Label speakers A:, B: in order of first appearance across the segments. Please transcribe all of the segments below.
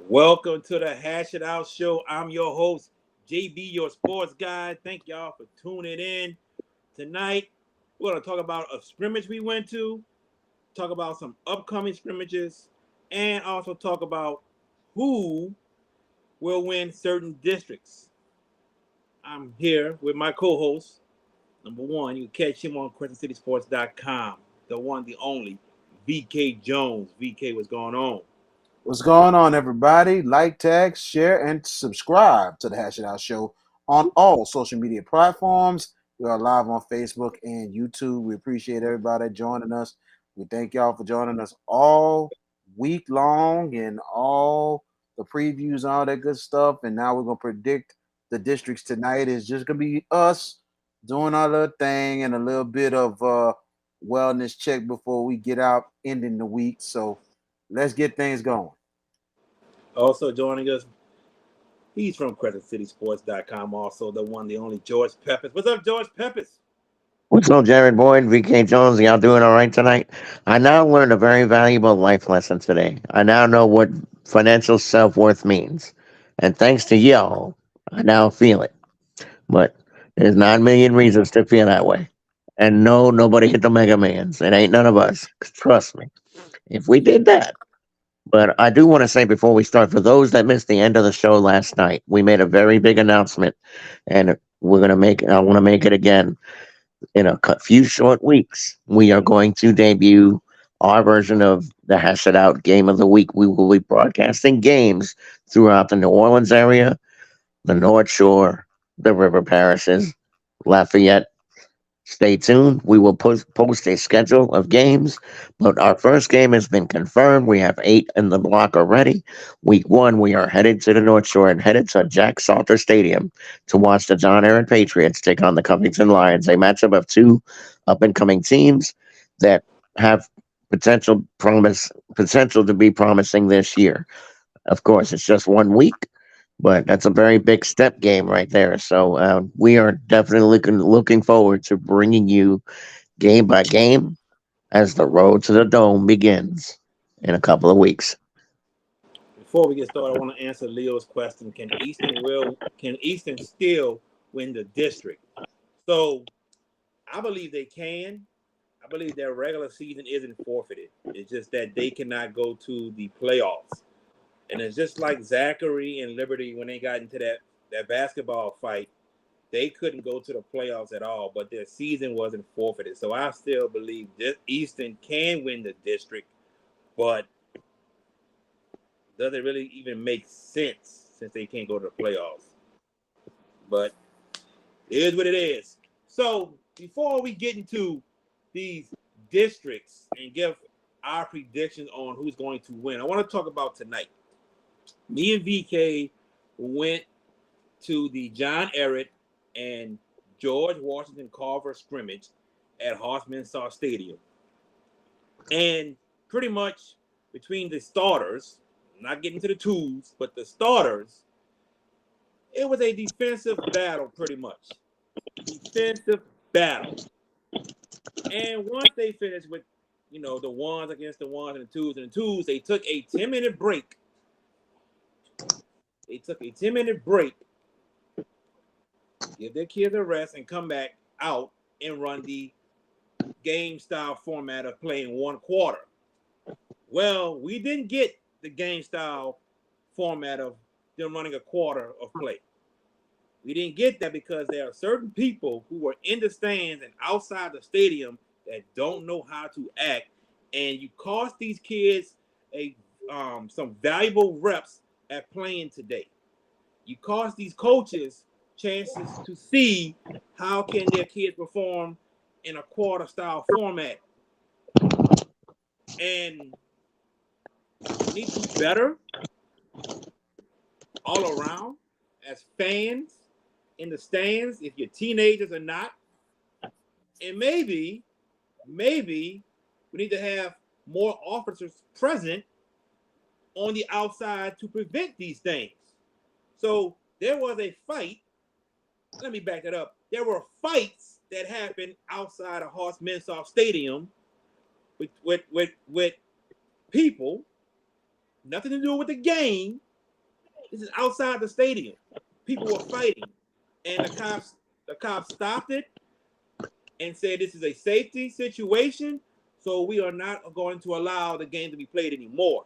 A: Welcome to the Hash It Out Show. I'm your host, JB, your sports guy. Thank y'all for tuning in. Tonight, we're going to talk about a scrimmage we went to, talk about some upcoming scrimmages, and also talk about who will win certain districts. I'm here with my co-host. Number one, you can catch him on CrescentCitySports.com. The one, the only, VK Jones. VK, what's going on?
B: What's going on, everybody? Like, tag, share, and subscribe to the Hash It Out Show on all social media platforms. We are live on Facebook and YouTube. We appreciate everybody joining us. We thank y'all for joining us all week long and all the previews and all that good stuff. And now we're going to predict the districts tonight. It's just going to be us doing our little thing and a little bit of wellness check before we get out ending the week. So let's get things going.
A: Also joining us, he's from CrescentCitySports.com. Also, the one, the only George Peppers. What's up, George Peppers?
C: What's up, Jared Boyd, VK Jones? Y'all doing all right tonight? I now learned a very valuable life lesson today. I now know what financial self worth means. And thanks to y'all, I now feel it. But there's 9 million reasons to feel that way. And no, nobody hit the Mega Millions. It ain't none of us. 'Cause trust me, if we did that. But I do want to say before we start, for those that missed the end of the show last night, we made a very big announcement. And I want to make it again in a few short weeks, we are going to debut our version of the Hash It Out Game of the Week. We will be broadcasting games throughout the New Orleans area, the North Shore, the River Parishes, Lafayette. Stay tuned. We will post a schedule of games, but our first game has been confirmed. We have 8 in the block already. Week 1, we are headed to the North Shore and headed to Jack Salter Stadium to watch the John Aaron Patriots take on the Covington Lions, a matchup of two up and coming teams that have potential to be promising this year. Of course, it's just 1 week, but that's a very big step game right there. So we are definitely looking forward to bringing you game by game as the road to the dome begins in a couple of weeks.
A: Before we get started, I want to answer Leo's question. Can Easton still win the district? So I believe they can. I believe their regular season isn't forfeited. It's just that they cannot go to the playoffs. And it's just like Zachary and Liberty when they got into that basketball fight, they couldn't go to the playoffs at all, but their season wasn't forfeited. So I still believe this Easton can win the district, but does it really even make sense since they can't go to the playoffs? But it is what it is. So before we get into these districts and give our predictions on who's going to win, I want to talk about tonight. Me and VK went to the John Ehret and George Washington Carver scrimmage at Horseman-Saw Stadium. And pretty much between the starters, not getting to the twos, but the starters, it was a defensive battle pretty much. Defensive battle. And once they finished with, the ones against the ones and the twos, they took a 10-minute break. Give their kids a rest, and come back out and run the game-style format of playing one quarter. Well, we didn't get the game-style format of them running a quarter of play. We didn't get that because there are certain people who are in the stands and outside the stadium that don't know how to act, and you cost these kids some valuable reps at playing today. You cost these coaches chances to see how can their kids perform in a quarter style format. And we need to be better all around as fans in the stands, if you're teenagers or not. And maybe we need to have more officers present on the outside to prevent these things. So there was a fight. Let me back it up. There were fights that happened outside of Horst-Mensah Stadium with people, nothing to do with the game, This is outside the stadium. People were fighting, and the cops stopped it and said this is a safety situation, so we are not going to allow the game to be played anymore.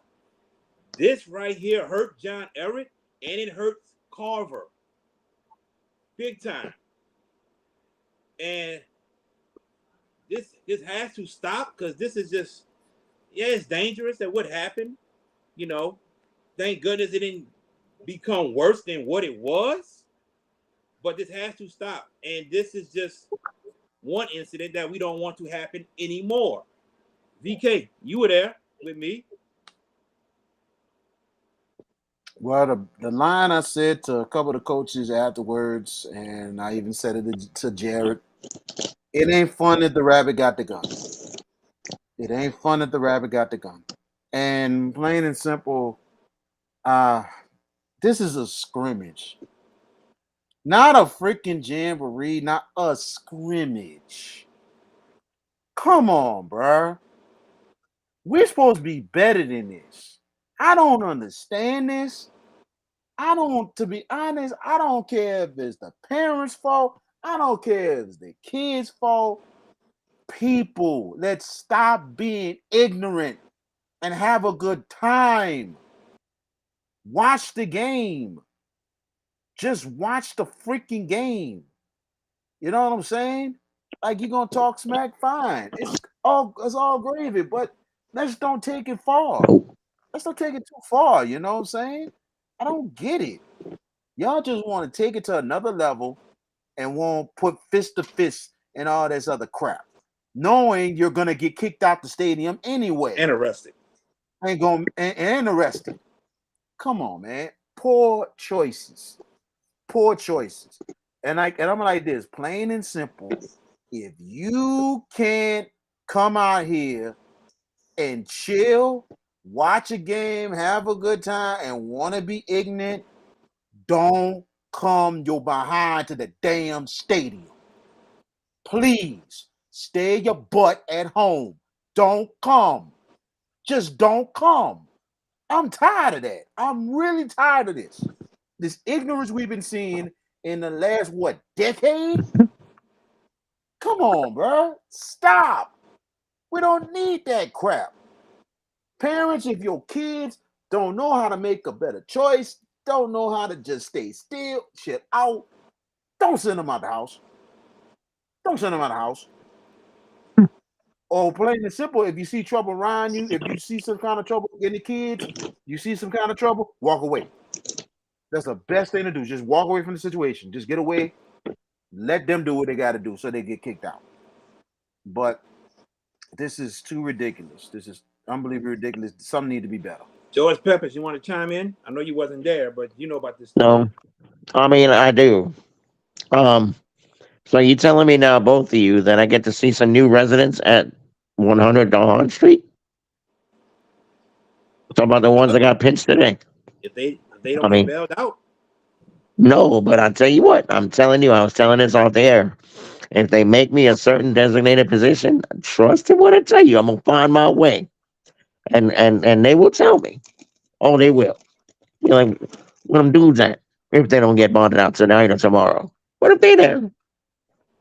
A: This right here hurt John Everett, and it hurts Carver big time. And this has to stop because this is just, yeah, it's dangerous that what happened. You know, thank goodness it didn't become worse than what it was. But this has to stop. And this is just one incident that we don't want to happen anymore. VK, you were there with me.
B: Well, the line I said to a couple of the coaches afterwards, and I even said it to Jared, it ain't fun that the rabbit got the gun. It ain't fun that the rabbit got the gun. And plain and simple, uh, this is a scrimmage. Not a freaking jamboree, not a scrimmage. Come on, bruh. We're supposed to be better than this. I don't understand this. To be honest, I don't care if it's the parents' fault. I don't care if it's the kids' fault. People, let's stop being ignorant and have a good time. Watch the game. Just watch the freaking game. You know what I'm saying? Like you're gonna talk smack, fine. It's all gravy, but let's don't take it far.
C: Nope.
B: Let's not take it too far. You know what I'm saying? I don't get it. Y'all just want to take it to another level and won't put fist to fist and all this other crap, knowing you're gonna get kicked out the stadium anyway
A: And arrested.
B: and arrested. Come on, man. Poor choices. Poor choices. And I'm like this, plain and simple. If you can't come out here and chill, watch a game, have a good time, and want to be ignorant, don't come your behind to the damn stadium. Please stay your butt at home. Don't come. Just don't come. I'm tired of that. I'm really tired of this. This ignorance we've been seeing in the last, what, decade? Come on, bro. Stop. We don't need that crap. Parents, if your kids don't know how to make a better choice, don't know how to just stay still, shit out, don't send them out the house. Don't send them out the house. Or plain and simple, if you see trouble around you, if you see some kind of trouble in the kids, you see some kind of trouble, walk away. That's the best thing to do. Just walk away from the situation. Just get away. Let them do what they got to do so they get kicked out. But this is too ridiculous. This is unbelievably ridiculous. Something need to be better.
A: George Peppers, you want to chime in? I know you wasn't there, but you know about this story.
C: No, I mean I do. Um, so you telling me now, both of you, that I get to see some new residents at 100 Dawn Street? Talk about the ones that got pinched today.
A: If they
C: I
A: don't get
C: mean,
A: bailed out,
C: no, but I tell you what, I'm telling you, I was telling this off the air. If they make me a certain designated position, trust in what I tell you, I'm gonna find my way, and they will tell me. Oh, they will. You're like, what them dudes at? If they don't get bonded out tonight or tomorrow, what if they there? You're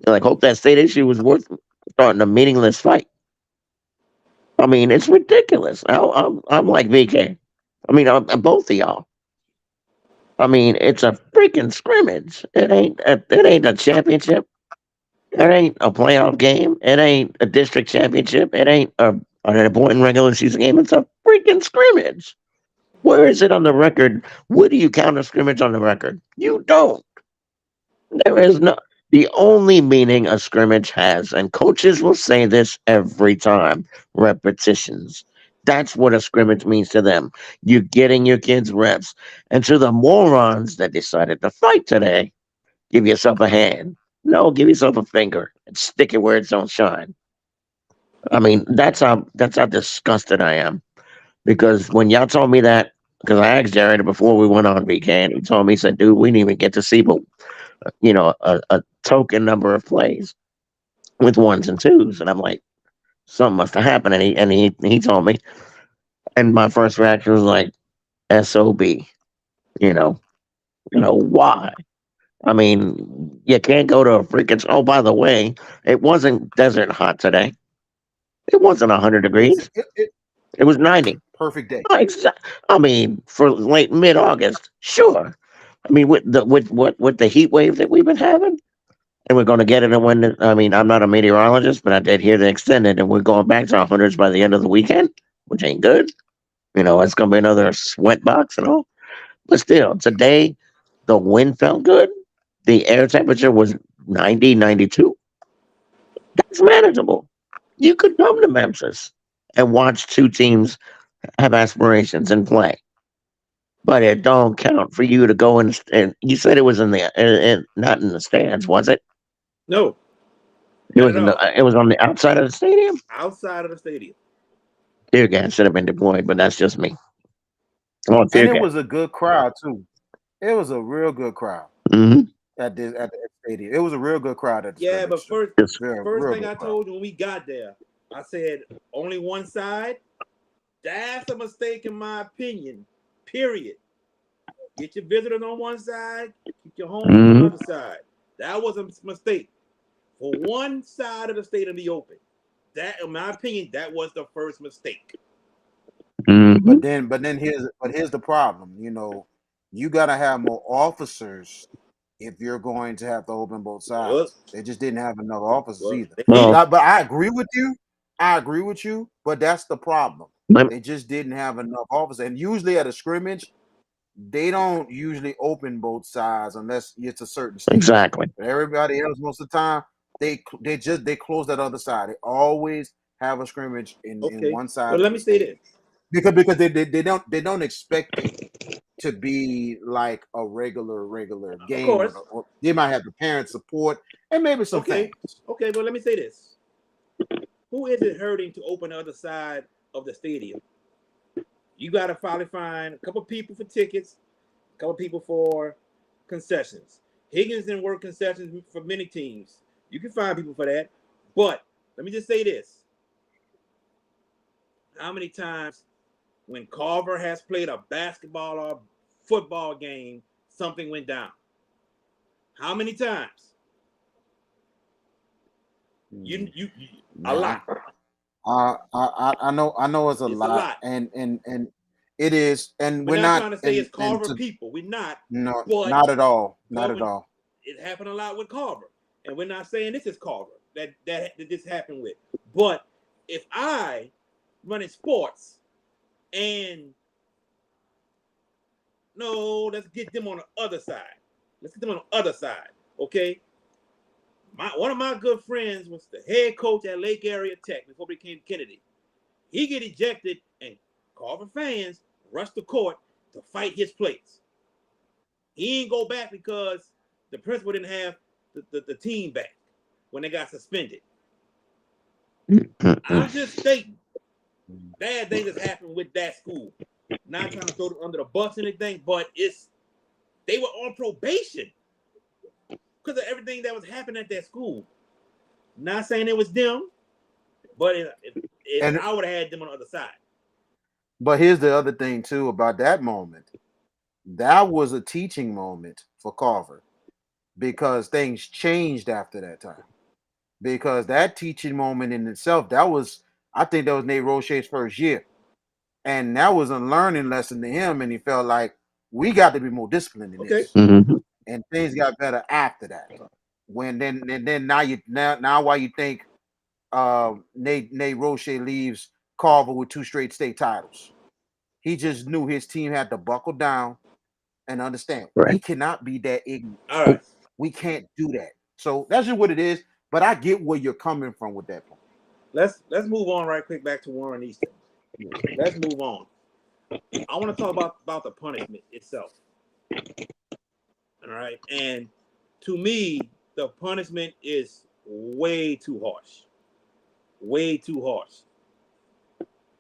C: like, hope that state issue was worth starting a meaningless fight. I mean, it's ridiculous. I'm like VK. I mean, both of y'all. I mean, it's a freaking scrimmage. It ain't a championship. It ain't a playoff game. It ain't a district championship. It ain't an important regular season game. It's a freaking scrimmage. Where is it on the record? What do you count a scrimmage on the record? You don't. There is no. The only meaning a scrimmage has, and coaches will say this every time, repetitions. That's what a scrimmage means to them. You're getting your kids reps. And to the morons that decided to fight today, give yourself a hand. No, give yourself a finger and stick it where it don't shine. I mean, that's how disgusted I am. Because when y'all told me that, because I asked Jared before we went on VK, and he told me, he said, dude, we didn't even get to see but a token number of plays with ones and twos. And I'm like, something must have happened. And he told me. And my first reaction was like, SOB. You know why? I mean, you can't go to a freaking. Oh, by the way, it wasn't desert hot today. It wasn't 100 degrees. It was 90.
B: Perfect day.
C: I mean, for late mid August, sure. I mean, with the heat wave that we've been having, and we're going to get it in when. I mean, I'm not a meteorologist, but I did hear they extended, and we're going back to our hundreds by the end of the weekend, which ain't good. It's going to be another sweat box and all. But still, today the wind felt good. The air temperature was 90, 92. That's manageable. You could come to Memphis and watch two teams have aspirations and play. But it don't count for you to go in. And you said it was not in the stands, was it?
A: No,
C: It
A: not
C: was
A: at all.
C: it was on the outside of the stadium.
A: Outside of the stadium.
C: Tear gas should have been deployed, but that's just me. Oh, tear
B: And it
C: gas.
B: was a good crowd too. It was a real good crowd
C: Mm-hmm.
B: at the stadium. It was a real good crowd at the
A: Yeah,
B: scrimmage
A: but
B: too.
C: Just
B: Very
A: first
B: real
A: thing
B: good
A: I
B: crowd.
A: told you when we got there, I said only one side. That's a mistake in my opinion. Period. Get your visitors on one side, keep your homes on the other side. That was a mistake. For one side of the stadium to be open. That, in my opinion, that was the first mistake.
C: mm-hmm.
B: But then here's the problem. You gotta have more officers if you're going to have to open both
A: Well,
B: sides. They just didn't have enough officers either.
A: they
C: Well,
A: did.
B: But I agree with you. I agree with you. But that's the problem.
C: let-
B: They just didn't have enough officers. And usually at a scrimmage, they don't usually open both sides unless it's a certain stadium.
C: exactly.
B: But everybody else, most of the time, they close that other side. They always have a scrimmage in
A: Okay.
B: one side
A: Well,
B: of
A: let
B: the
A: me say
B: stadium
A: this.
B: because they don't expect it to be like a regular
A: Of
B: game
A: course.
B: or they might have the parent support and maybe some
A: Okay.
B: fans.
A: Okay, but let me say this. Who is it hurting to open the other side of the stadium? You got to probably find a couple people for tickets, a couple people for concessions. Higgins didn't work concessions for many teams. You can find people for that. But let me just say this. How many times when Carver has played a basketball or football game, something went down? How many times? You a lot.
B: I know it's a
A: It's a
B: lot
A: lot.
B: and it is and
A: We're
B: we're
A: not
B: not
A: trying to say it's
B: and
A: Carver
B: to
A: people. We're not.
B: no
A: But
B: not at all not at
A: Carver,
B: all.
A: it happened a lot with Carver, and we're not saying this is Carver that this happened with. But if I running sports and no, let's get them on the other side. Let's get them on the other side. Okay. One of my good friends was the head coach at Lake Area Tech before he became Kennedy. He get ejected, and Carver fans rush the court to fight his place. He ain't go back because the principal didn't have the team back when they got suspended. I'm just stating bad things has happened with that school. Not trying to throw them under the bus or anything, but they were on probation because of everything that was happening at that school. Not saying it was them, but
B: And
A: I would have had them on the other side.
B: but here's the other thing too about that moment. That was a teaching moment for Carver because things changed after that time. Because that teaching moment in itself, I think that was Nate Roche's first year. And that was a learning lesson to him. And he felt like we got to be more disciplined in
A: Okay.
B: this. And things got better after that. When then now why you think Nate Roche leaves Carver with 2 straight state titles. He just knew his team had to buckle down and understand we
C: Right.
B: cannot be that ignorant.
A: All right.
B: We can't do that. So that's just what it is. But I get where you're coming from with that point.
A: Let's move on right quick back to Warren Easton. Let's move on. I want to talk about the punishment itself. All right. And to me, the punishment is way too harsh. Way too harsh.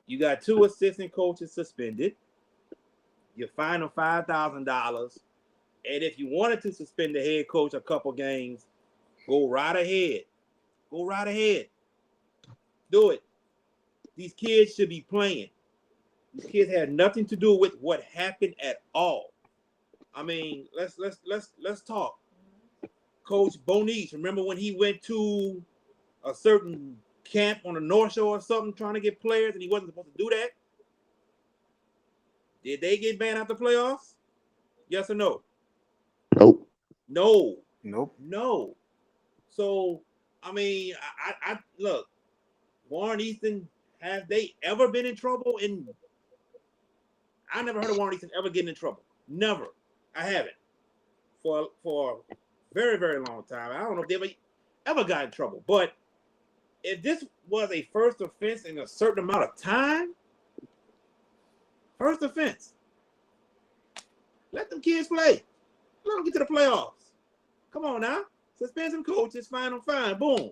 A: You got 2 assistant coaches suspended. You fine them $5,000. And if you wanted to suspend the head coach a couple games, go right ahead. Go right ahead. Do it. These kids should be playing. These kids had nothing to do with what happened at all. I mean, let's talk. Coach Bonice, remember when he went to a certain camp on the North Shore or something trying to get players and he wasn't supposed to do that? Did they get banned out the playoffs? Yes or no?
C: Nope.
A: No.
B: Nope.
A: No. So, I mean, I look, Warren Easton, have they ever been in trouble? I never heard of Warren Easton ever getting in trouble. Never. I haven't. For a very, very long time. I don't know if they ever got in trouble. But if this was a first offense in a certain amount of time, first offense, let them kids play. Let them get to the playoffs. Come on now. Suspend some coaches, fine them fine. Boom.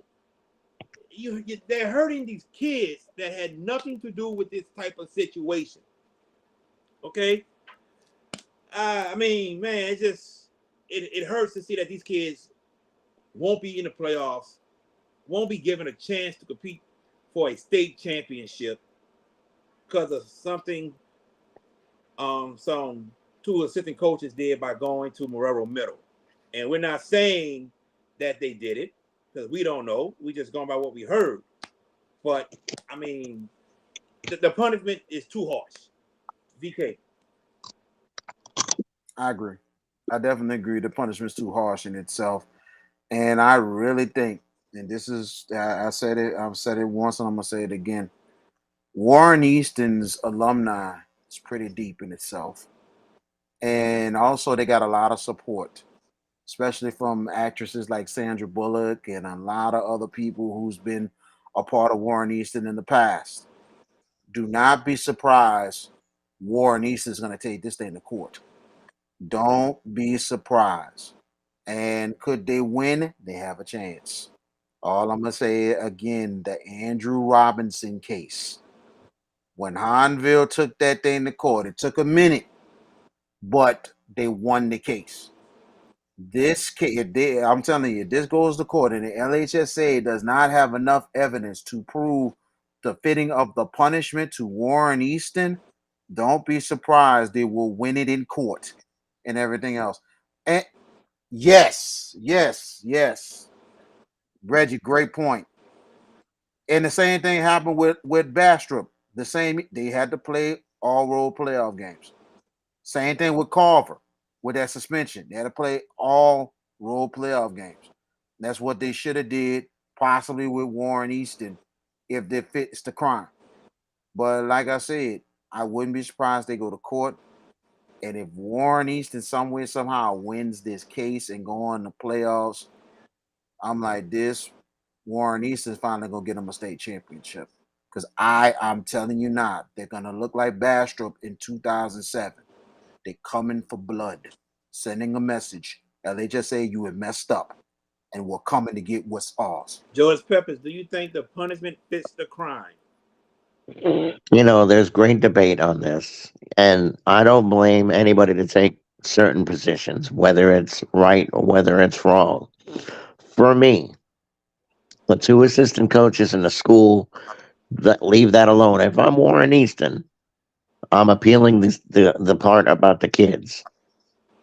A: They're hurting these kids that had nothing to do with this type of situation. Okay? I mean, man, it hurts to see that these kids won't be in the playoffs, won't be given a chance to compete for a state championship because of something some two assistant coaches did by going to Morero Middle. And we're not saying that they did it because we don't know. We just going by what we heard. But I mean, the punishment is too harsh. VK.
B: I agree. I definitely agree. The punishment's too harsh in itself, and I really think, and this is, I said it. I've said it once, and I'm gonna say it again. Warren Easton's alumni is pretty deep in itself, and also they got a lot of support, especially from actresses like Sandra Bullock and a lot of other people who's been a part of Warren Easton in the past. Do not be surprised. Warren Easton's going to take this thing to court. Don't be surprised. And could they win? They have a chance. All I'm going to say again, the Andrew Robinson case. When Hanville took that thing to court, it took a minute, but they won the case. This case, I'm telling you, this goes to court, and the LHSA does not have enough evidence to prove the fitting of the punishment to Warren Easton. Don't be surprised they will win it in court and everything else. And yes, yes, yes, Reggie, great point. And the same thing happened with Bastrop. The same, they had to play all role playoff games. Same thing with Carver with that suspension. They had to play all role playoff games. That's what they should have did, possibly with Warren Easton, if they fits the crime. But like I said, I wouldn't be surprised they go to court. And if Warren Easton some way somehow wins this case and go on the playoffs, I'm like this. Warren Easton's finally gonna get him a state championship. Because I'm telling you not, they're gonna look like Bastrop in 2007. They coming for blood, sending a message. LHSA, you have messed up, and we're coming to get what's ours.
A: George Peppers, do you think the punishment fits the crime?
C: There's great debate on this, and I don't blame anybody to take certain positions, whether it's right or whether it's wrong. For me, the two assistant coaches in the school that leave that alone. If I'm Warren Easton, I'm appealing the part about the kids.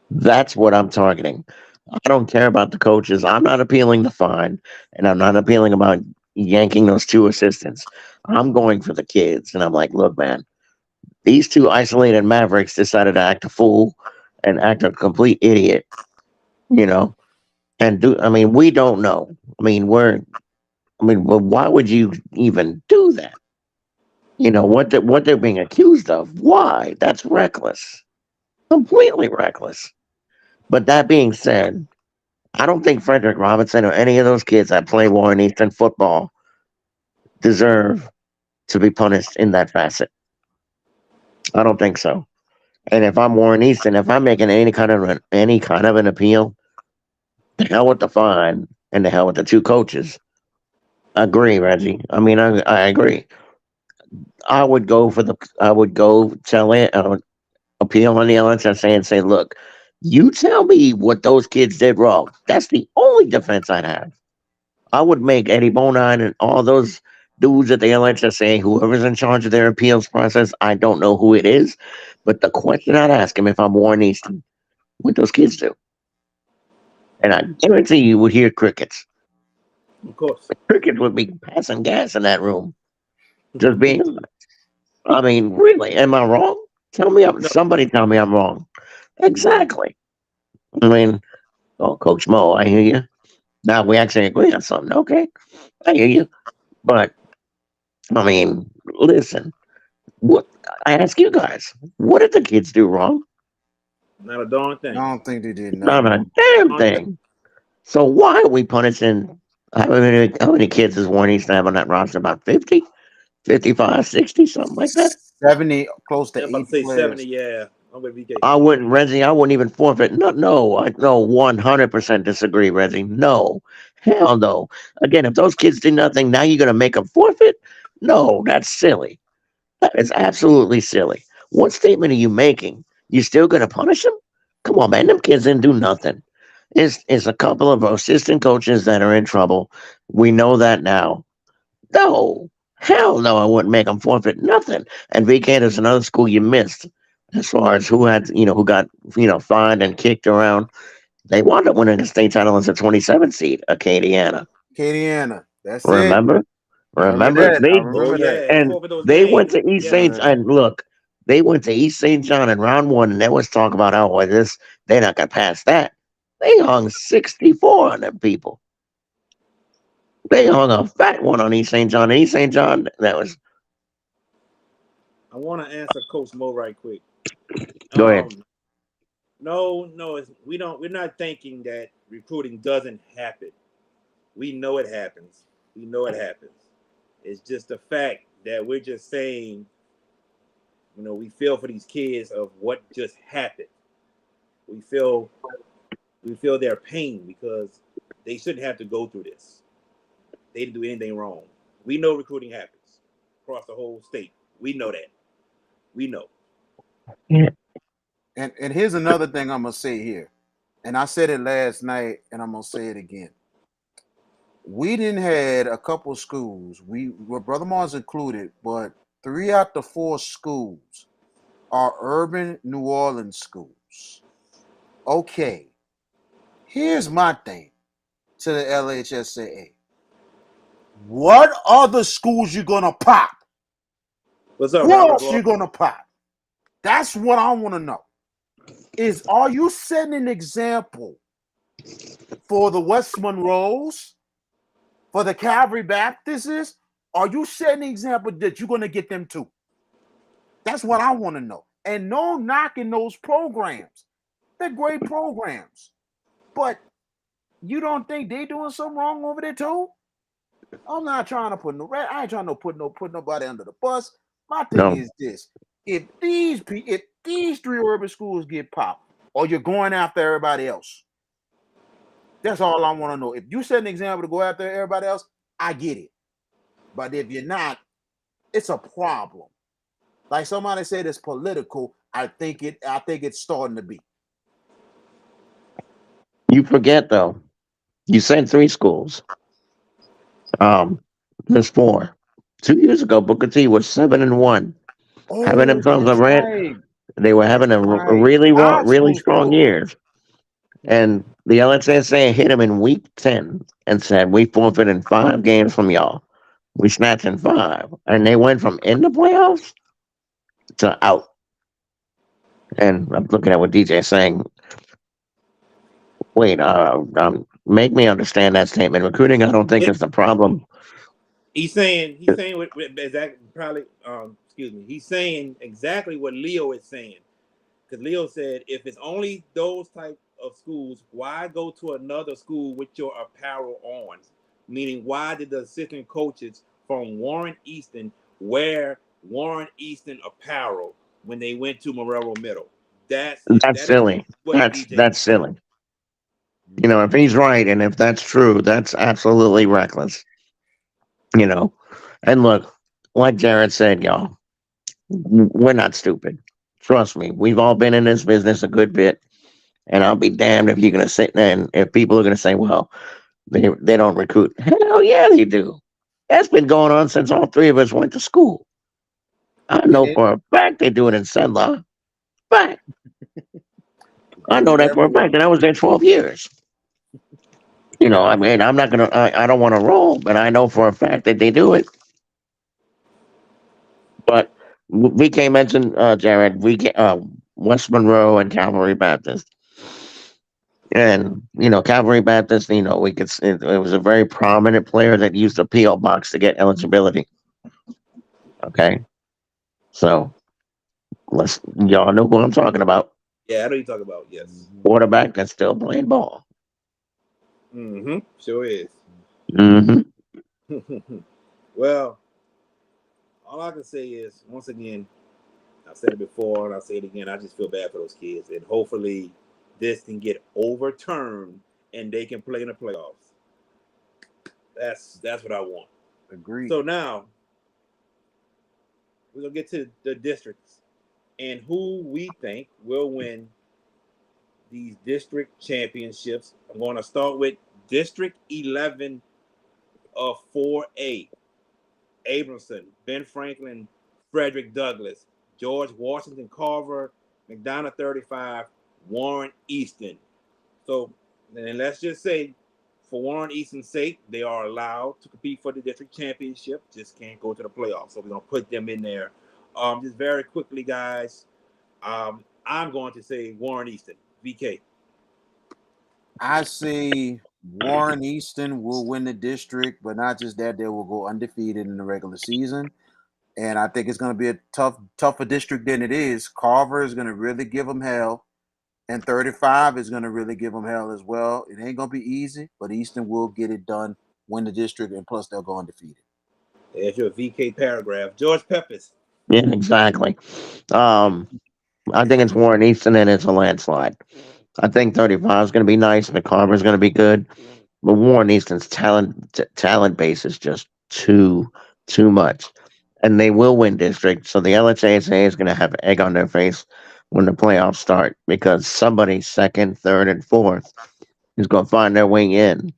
C: That's what I'm targeting. I don't care about the coaches. I'm not appealing the fine, and I'm not appealing about yanking those two assistants. I'm going for the kids, and I'm like, look, man, these two isolated mavericks decided to act a fool and act a complete idiot, you know. And I mean, we don't know. Well, why would you even do that? What they're being accused of. Why? That's reckless, completely reckless. But that being said, I don't think Frederick Robinson or any of those kids that play Warren Easton football deserve to be punished in that facet. I don't think so. And if I'm Warren Easton, if I'm making any kind of an appeal, the hell with the fine and the hell with the two coaches. Agree, Reggie. I mean, I agree. I would go tell it, appeal on the LSSA and say, look, you tell me what those kids did wrong. That's the only defense I'd have. I would make Eddie Bonine and all those dudes at the LHSA, whoever's in charge of their appeals process, I don't know who it is, but the question I'd ask him if I'm Warren Easton, What those kids do, and I guarantee you would hear crickets.
A: Of course.
C: Crickets would be passing gas in that room. Just being, I mean, really, am I wrong? Tell me,
A: No.
C: somebody tell me I'm wrong.
A: No.
C: Exactly. I mean, oh, Coach Mo, I hear you. Now we actually agree on something. Okay, I hear you. But I mean, listen. What I ask you guys, what did the kids do wrong?
A: Not a darn
B: I
A: thing.
B: don't think they did
C: Not
B: nothing
C: a
B: wrong.
C: damn
A: Darn thing.
C: thing. So why are we punishing? How many kids is Warren East have on that roster? About 50, 55, 60, something like that.
B: 70, close
A: Yeah,
B: to
A: I'm about to
B: 80
A: say 70.
B: players.
A: Yeah, I'm with VK.
C: I wouldn't, Reggie. I wouldn't even forfeit. No, no, I no 100% disagree, Reggie. No, hell no. Again, if those kids did nothing, now you're gonna make them forfeit? No, that's silly. That is absolutely silly. What statement are you making? You still gonna punish them? Come on, man. Them kids didn't do nothing. It's a couple of assistant coaches that are in trouble. We know that now. No, hell no, I wouldn't make them forfeit nothing. And VK is another school you missed as far as who had, who got, fined and kicked around. They wound up winning the state title as a 27 seed, Acadiana.
B: Acadiana. That's it.
C: Remember?
B: I remember
C: Remember?
B: that. I
A: Oh
B: remember that.
A: yeah, they
C: And
A: forfeit those
C: they went
A: games.
C: to East
A: Yeah.
C: St. And look, they went to East St. John in round one, and there was talk about, oh, well, they're not gonna pass that. They hung 64 on them people. They hung a fat one on East St. John. And East St. John, that was
A: I want to answer Coach Mo right quick.
C: go ahead.
A: Um, no, no, we don't. We're not thinking that recruiting doesn't happen. We know it happens. We know it happens. It's just the fact that we're just saying, we feel for these kids of what just happened. We feel we feel their pain because they shouldn't have to go through this. They didn't do anything wrong. We know recruiting happens across the whole state. We know that. We know.
C: Yeah.
B: And here's another thing I'm gonna say here. And I said it last night, and I'm gonna say it again. We didn't had a couple of schools. Well, Brother Mars included, but 3 out of 4 schools are urban New Orleans schools. Okay, here's my thing to the LHSAA. What other schools you gonna pop?
A: What's up,
B: Who
A: Robert
B: else
A: Glover?
B: you gonna pop? That's what I want to know. Are you setting an example for the West Monroes, for the Calvary Baptists? Are you setting an example that you're gonna get them too? That's what I want to know. And no knocking those programs. They're great programs. But you don't think they doing something wrong over there too? I'm not trying to I ain't trying to put nobody under the bus. My thing
C: No,
B: is this: if these 3 urban schools get popped, or you're going after everybody else, that's all I want to know. If you set an example to go after everybody else, I get it. But if you're not, it's a problem. Like somebody said, it's political. I think it's starting to be.
C: you forget though. You said 3 schools. Um, there's 4. 2 years ago, Booker T was 7-1, having
B: Oh,
C: themselves a
B: that's
C: rant.
B: right.
C: They were
B: That's
C: having a
B: right.
C: really
B: High
C: really
B: school
C: strong
B: football.
C: years. And the LSSA hit him in week 10 and said, we forfeited 5 games from y'all. We snatching 5. And they went from in the playoffs to out. And I'm looking at what DJ is saying. Wait, make me understand that statement. Recruiting, I don't think
A: It,
C: is the problem.
A: he's saying what exactly probably excuse me. He's saying exactly what Leo is saying. Because Leo said, if it's only those type of schools, why go to another school with your apparel on? Meaning, why did the assistant coaches from Warren Easton wear Warren Easton apparel when they went to Morero Middle? That's it.
C: That's
A: That is
C: silly.
A: what
C: That's
A: DJ
C: that's
A: is saying.
C: silly. If he's right and if that's true, that's absolutely reckless. You know. And look, like Jared said, y'all, we're not stupid. Trust me, we've all been in this business a good bit. And I'll be damned if you're gonna sit there and if people are gonna say, well, they don't recruit. Hell yeah, they do. That's been going on since all 3 of us went to school. I
B: And
C: know
B: it,
C: for a fact they do it in Sedlaw. Fact. I
B: They
C: know
B: get
C: that for a fact,
B: everyone.
C: and I was there 12 years. I mean, I'm not gonna. I don't want to roll, but I know for a fact that they do it. But VK mentioned Jared. West Monroe and Calvary Baptist, and Calvary Baptist. We could. It was a very prominent player that used a PO box to get eligibility. Okay, so y'all know who I'm talking about.
A: Yeah, I know you talk about. Yes.
B: Mhm.
C: Quarterback that's still playing ball.
A: Mm-hmm. Sure is.
C: Hmm.
A: Well, all I can say is once again, I've said it before and I'll say it again. I just feel bad for those kids, and hopefully, this can get overturned and they can play in the playoffs. That's what I want.
B: Agreed.
A: So now we're gonna get to the districts and who we think will win these district championships. I'm going to start with District 11 of 4A. Abramson, Ben Franklin, Frederick Douglass, George Washington Carver, McDonough 35, Warren Easton. So then let's just say, for Warren Easton's sake, they are allowed to compete for the district championship, just can't go to the playoffs. So we're going to put them in there. Just very quickly, guys, I'm going to say Warren Easton, VK.
B: I see Warren Easton will win the district, but not just that, they will go undefeated in the regular season. And I think it's going to be a tougher district than it is. Carver is going to really give them hell, and 35 is going to really give them hell as well. It ain't going to be easy, but Easton will get it done, win the district, and plus they'll go undefeated.
A: There's your VK paragraph. George Peppers.
C: Yeah, exactly. Um, I think it's Warren Easton, and it's a landslide. I think 35 is going to be nice, and Carver is going to be good. But Warren Easton's talent base is just too much, and they will win district. So the LHSA is going to have egg on their face when the playoffs start because somebody second, third, and fourth is going to find their way in,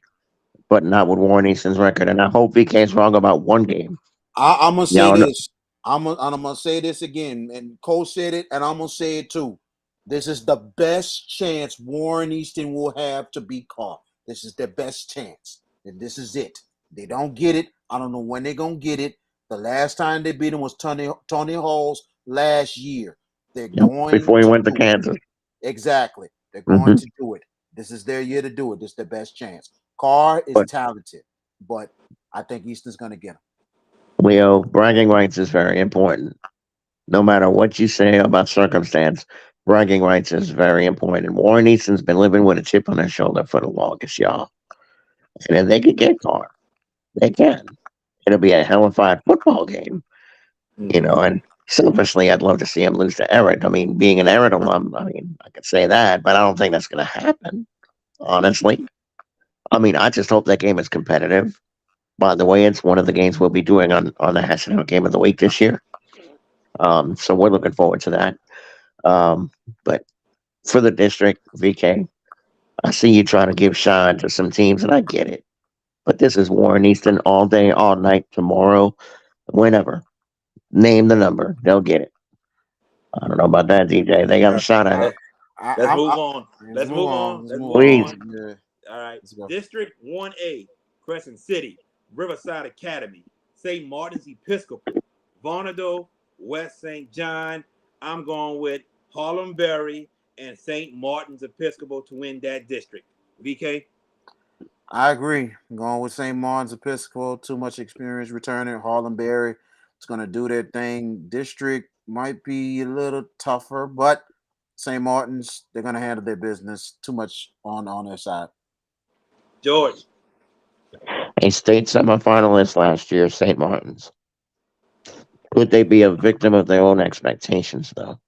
C: but not with Warren Easton's record. And I hope VK's wrong about one game.
B: I'm gonna say
C: Y'all know,
B: this. I'm gonna say this again, and Cole said it, and I'm gonna say it too. This is the best chance Warren Easton will have to beat Carr. This is their best chance, and this is it. They don't get it. I don't know when they're gonna get it. The last time they beat him was Tony Hall's last year. They're
C: yep,
B: going
C: before he
B: to
C: went to
B: do it.
C: Kansas.
B: Exactly. They're going
C: Hmm.
B: to do it. This is their year to do it. This is their best chance. Carr is
C: But
B: talented, but I think Easton's gonna get him.
C: Leo, bragging rights is very important. No matter what you say about circumstance, bragging rights is very important. Warren Easton's been living with a chip on their shoulder for the longest, y'all. And if they could get Carr, they can. It'll be a hellified football game,
A: Mm-hmm.
C: and selfishly, I'd love to see him lose to Everett. I mean, being an Everett alum, I mean, I could say that, but I don't think that's going to happen, honestly. I mean, I just hope that game is competitive. By the way, it's one of the games we'll be doing on the Hashtag Game of the Week this year. So we're looking forward to that. But for the district, VK, I see you trying to give shine to some teams, and I get it. But this is Warren Easton all day, all night, tomorrow, whenever. Name the number, they'll get it. I don't know about that, DJ. They got
A: All
C: a
A: right.
C: shot at
B: I,
C: it.
A: Let, let's
B: I,
A: move
B: I,
A: on.
B: let's
A: Let's
B: move
A: move
B: on.
A: on.
B: Let's
A: Let's
B: move
A: move
C: Please.
A: on.
B: on. Yeah,
A: All right.
B: let's go.
A: District 1A, Crescent City, Riverside Academy, St. Martin's Episcopal, Vonado, West St. John. I'm going with Harlem Berry and St. Martin's Episcopal to win that district. VK?
B: I agree. I'm going with St. Martin's Episcopal. Too much experience returning. Harlem Berry. It's going to do their thing. District might be a little tougher, but St. Martin's, they're going to handle their business. Too much on their side.
A: George?
C: A state semifinalist last year, St. Martin's. Could they be a victim of their own expectations, though,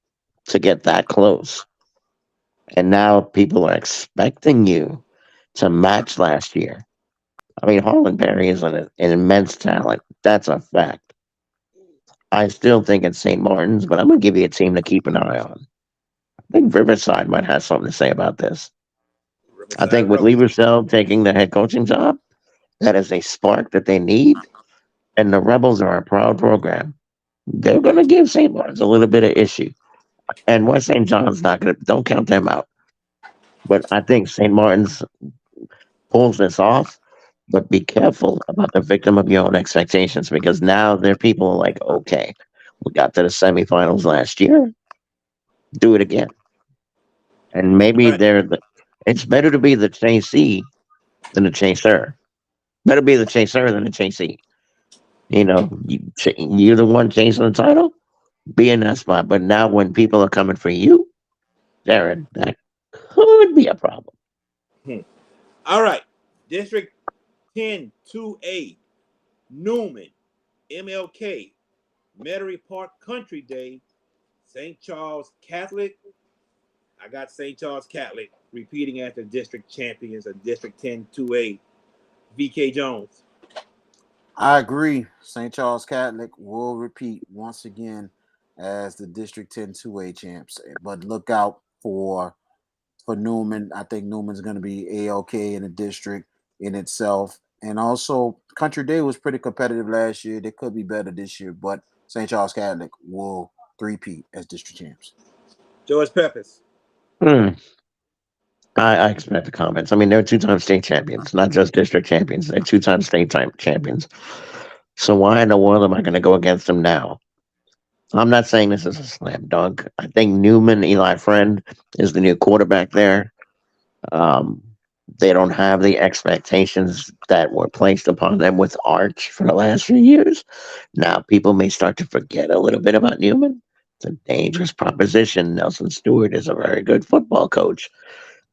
C: to get that close? And now people are expecting you to match last year. I mean, Harlan Berry is an immense talent. That's a fact. I still think it's St. Martin's, but I'm going to give you a team to keep an eye on. I think Riverside might have something to say about this. I
A: Riverside
C: think with
A: Rebels.
C: Lieberstell taking the head coaching job, that is a spark that they need. And the Rebels are a proud program. They're going to give St. Martin's a little bit of issue. And West St. John's not going to, don't count them out. But I think St. Martin's pulls this off. But be careful about the victim of your own expectations because now there are people like, okay, we got to the semifinals last year, do it again. And maybe
A: All right.
C: it's better to be the chasee than the chaser. Better be the chaser than the chasee. You're the one chasing the title, be in that spot. But now when people are coming for you, Jared, that could be a problem.
A: Hmm. All right. District 10 2A, Newman, MLK, Metairie Park Country Day, St. Charles Catholic. I got St. Charles Catholic repeating as the district champions of District 10 2A. VK Jones.
B: I agree. St. Charles Catholic will repeat once again as the District 10 2A champs. But look out for Newman. I think Newman's going to be A-OK in the district in itself. And also, Country Day was pretty competitive last year. They could be better this year, but St. Charles Catholic will three-peat as district champs.
A: George Peppers.
C: Hmm. I expect the comments. I mean, they're two-time state champions, not just district champions. They're two-time state time champions. So why in the world am I going to go against them now? I'm not saying this is a slam dunk. I think Newman, Eli Friend, is the new quarterback there. Um, they don't have the expectations that were placed upon them with Arch for the last few years. Now, people may start to forget a little bit about Newman. It's a dangerous proposition. Nelson Stewart is a very good football coach.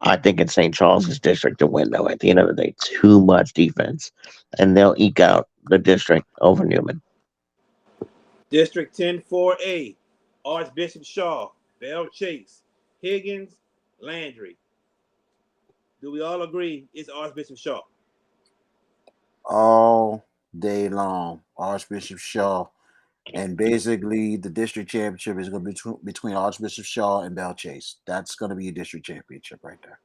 C: I think it's St. Charles's district to win, though. At the end of the day, too much defense, and they'll eke out the district over Newman.
A: District 10 4A, Archbishop Shaw, Bell Chase, Higgins, Landry. Do we all agree it's Archbishop Shaw?
B: All day long, Archbishop Shaw. And basically, the district championship is going to be between Archbishop Shaw and Bell Chase. That's going to be a district championship right there.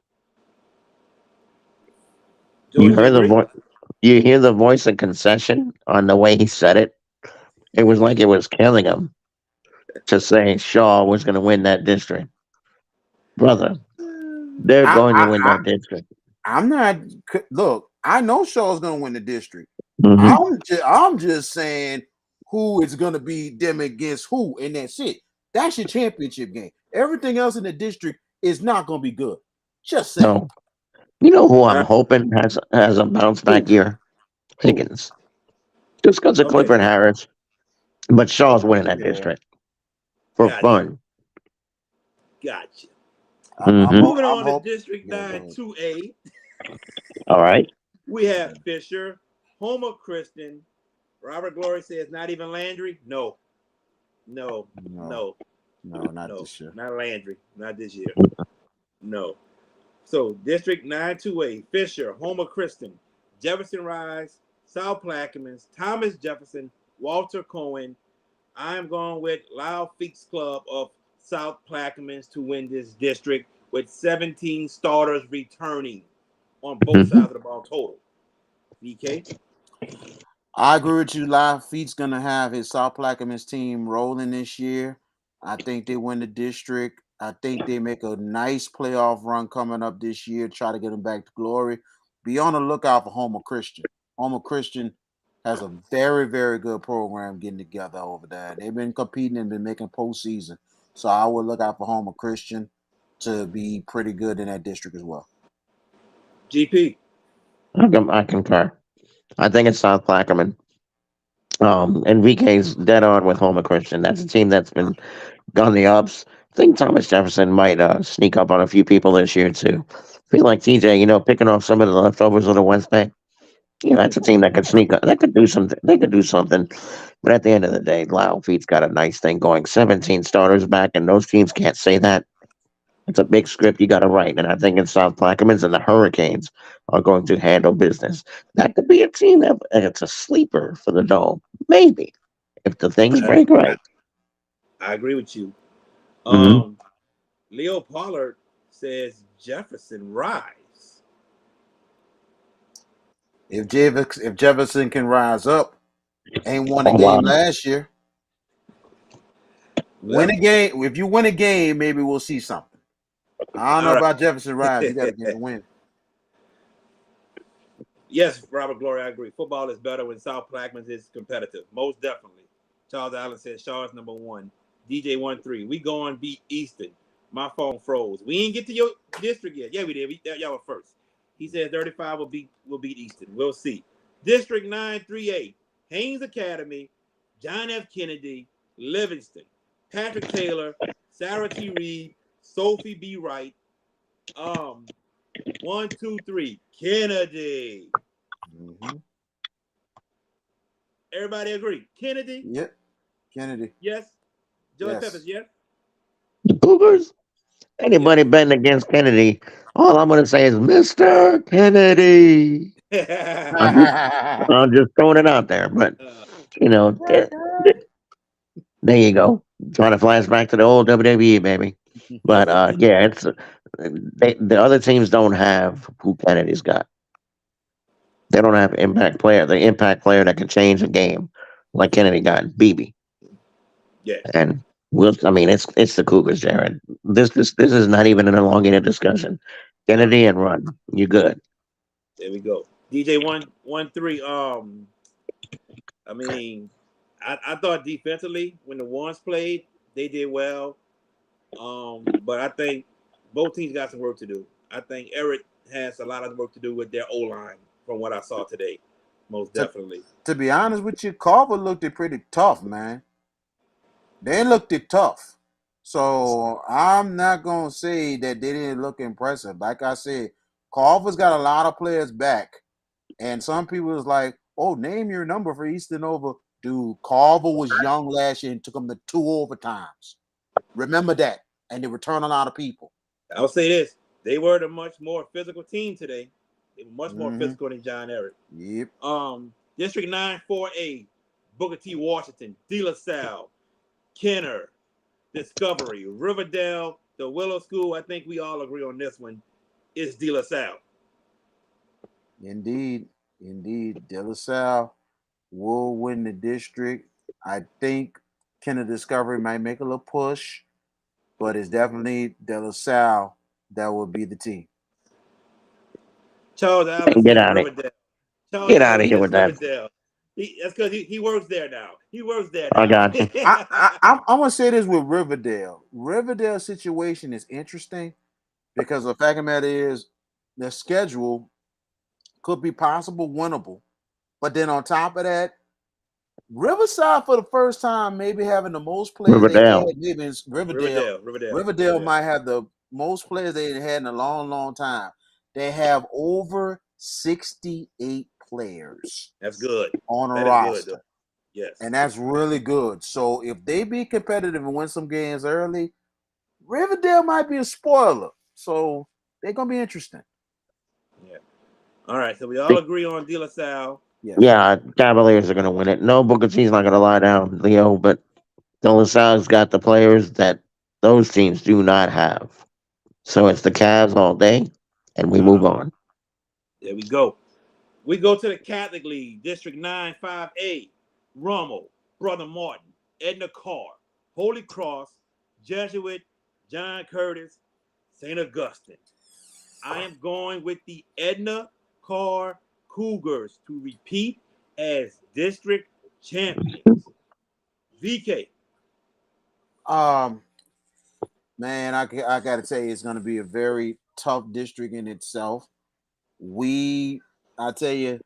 C: You
A: George, you
C: heard the
A: agree?
C: voice. You hear the voice of concession on the way he said it. It was like it was killing him to say Shaw was going to win that district, brother. They're
B: I,
C: going to
B: I,
C: win
B: I
C: that district.
B: I'm not. Look, I know Shaw's going to win the district.
C: Hmm.
B: I'm just saying who is going to be them against who, and that's it. That's your championship game. Everything else in the district is not going to be good. Just saying.
C: No, you know who
A: All
C: I'm
A: right.
C: hoping has a bounce back
B: Who?
C: year?
B: Who?
C: Higgins, just because of
A: Okay.
C: Clifford Harris, but Shaw's winning that
B: Yeah.
C: district for
A: Gotcha.
C: fun.
A: Gotcha.
C: Hmm.
A: Moving
B: I'm
A: on to
B: hoping.
A: District
B: Yeah, go
A: 9
B: ahead.
A: 2A,
C: All right.
A: we have Fisher, Homer Christian. Robert Glory says not even Landry. No, no,
B: No,
A: no,
B: no, not
A: no,
B: this year.
A: not Landry. Not this year. No. So District 9 2A, Fisher, Homer Christian, Jefferson Rise, South Plaquemines, Thomas Jefferson, Walter Cohen. I'm going with Loud Feats Club of South Plaquemines to win this district with 17 starters returning on both
C: Hmm.
A: sides of the ball total. VK?
B: I agree with you. Lafitte's gonna have his South Plaquemines team rolling this year. I think they win the district. I think they make a nice playoff run coming up this year. Try to get them back to glory. Be on the lookout for Homer Christian. Homer Christian has a very, very good program getting together over there. They've been competing and been making postseason. So I would look out for Homer Christian to be pretty good in that district as well.
A: GP?
C: I concur. I think it's South Plaquemine. And VK's dead on with Homer Christian. That's a team that's been on the ups. I think Thomas Jefferson might sneak up on a few people this year too. I feel like TJ, picking off some of the leftovers of the West Bank. That's a team that could sneak up. That could do something. They could do something. But at the end of the day, Loud Feet's got a nice thing going. 17 starters back, and those teams can't say that. It's a big script you got to write. And I think in South Plaquemines and the Hurricanes are going to handle business. That could be a team that and it's a sleeper for the Dome. Maybe. If the things
A: I,
C: break right.
A: I agree with you.
C: Hmm.
A: Um, Leo Pollard says Jefferson Rise.
B: If Jefferson can rise up, ain't won a
C: Oh, wow.
B: game last year. Win
A: Well,
B: a game. If you win a game, maybe we'll see something. I don't know
A: All right.
B: about Jefferson Rhymes. You got to get the win.
A: Yes, Robert Glory, I agree. Football is better when South Plaquemines is competitive. Most definitely. Charles Allen says Shaw's #1. DJ 13. We go on beat Easton. My phone froze. We ain't get to your district yet. Yeah, we did. Y'all were first. He said 35 will beat Easton. We'll see. District 9 3A. Haynes Academy, John F. Kennedy, Livingston, Patrick Taylor, Sarah T. Reed, Sophie B. Wright. 1 2 3. Kennedy.
B: Mm-hmm.
A: Everybody agree? Kennedy?
B: Yep. Kennedy.
A: Yes. Joey
B: Yes.
A: Peppers, yes?
C: The Cougars.
A: Yes.
C: Anybody betting against Kennedy, all I'm gonna say is Mr. Kennedy. I'm just, I'm just throwing it out there, but
A: uh,
C: you know, there you go. Trying to flash back to the old WWE, baby. But yeah, the other teams don't have who Kennedy's got. They don't have the impact player that can change a game like Kennedy got, BB.
A: yes.
C: And I mean, it's the Cougars, Jared. This is not even an elongated discussion.
A: All right.
C: Kennedy and run, you good.
A: There we go. DJ 1 1 3. I mean, I thought defensively when the ones played, they did well. But I think both teams got some work to do. I think Eric has a lot of work to do with their O line from what I saw today. Most
B: to,
A: definitely.
B: to be honest with you, Carver looked it pretty tough, man. They looked it tough. So I'm not gonna say that they didn't look impressive. Like I said, Carver's got a lot of players back. And some people was like, oh, name your number for Eastern over. Dude, Carver was young last year and took them to 2 overtimes. Remember that. And they returned a lot of people.
A: I'll say this: they were the much more physical team today. They were much more
B: Mm-hmm.
A: physical than John Eric.
B: Yep.
A: District 9 4A, Booker T. Washington, De La Salle, Kenner, Discovery, Riverdale, the Willow School. I think we all agree on this one. Is De La Salle.
B: Indeed. Indeed. De La Salle will win the district. I think Kenner Discovery might make a little push, but it's definitely De La Salle that will be the team.
A: Charles Allen
C: Get
A: says
C: out of
A: Riverdale. Charles
C: get
A: Allen
C: out of here
A: says
C: with that.
A: Riverdale. That's because he works there now. He works there
C: I
A: now.
C: got you.
B: I'm gonna say this with Riverdale. Riverdale's situation is interesting because the fact of the matter is their schedule could be possible winnable. But then on top of that, Riverside for the first time maybe having the most players they
C: Riverdale.
B: had. Maybe it's Riverdale.
A: Riverdale.
B: Riverdale might have the most players they had in a long, long time. They have over 68 players
A: That's good.
B: on a
A: That is good, though.
B: roster.
A: Yes.
B: And that's really good. So if they be competitive and win some games early, Riverdale might be a spoiler. So they're gonna be interesting.
A: Yeah. All right. So we all agree on De La Salle.
B: Yes.
C: Yeah, Cavaliers are gonna win it. No, Booker T's not gonna lie down, Leo, but De La Salle's got the players that those teams do not have. So it's the Cavs all day, and we move on.
A: There we go. We go to the Catholic League, District 9 5A. Rummel, Brother Martin, Edna Carr, Holy Cross, Jesuit, John Curtis, St. Augustine. I am going with the Edna Carr Cougars to repeat as district champions. VK.
B: Um, man, I gotta say it's gonna be a very tough district in itself. I tell you,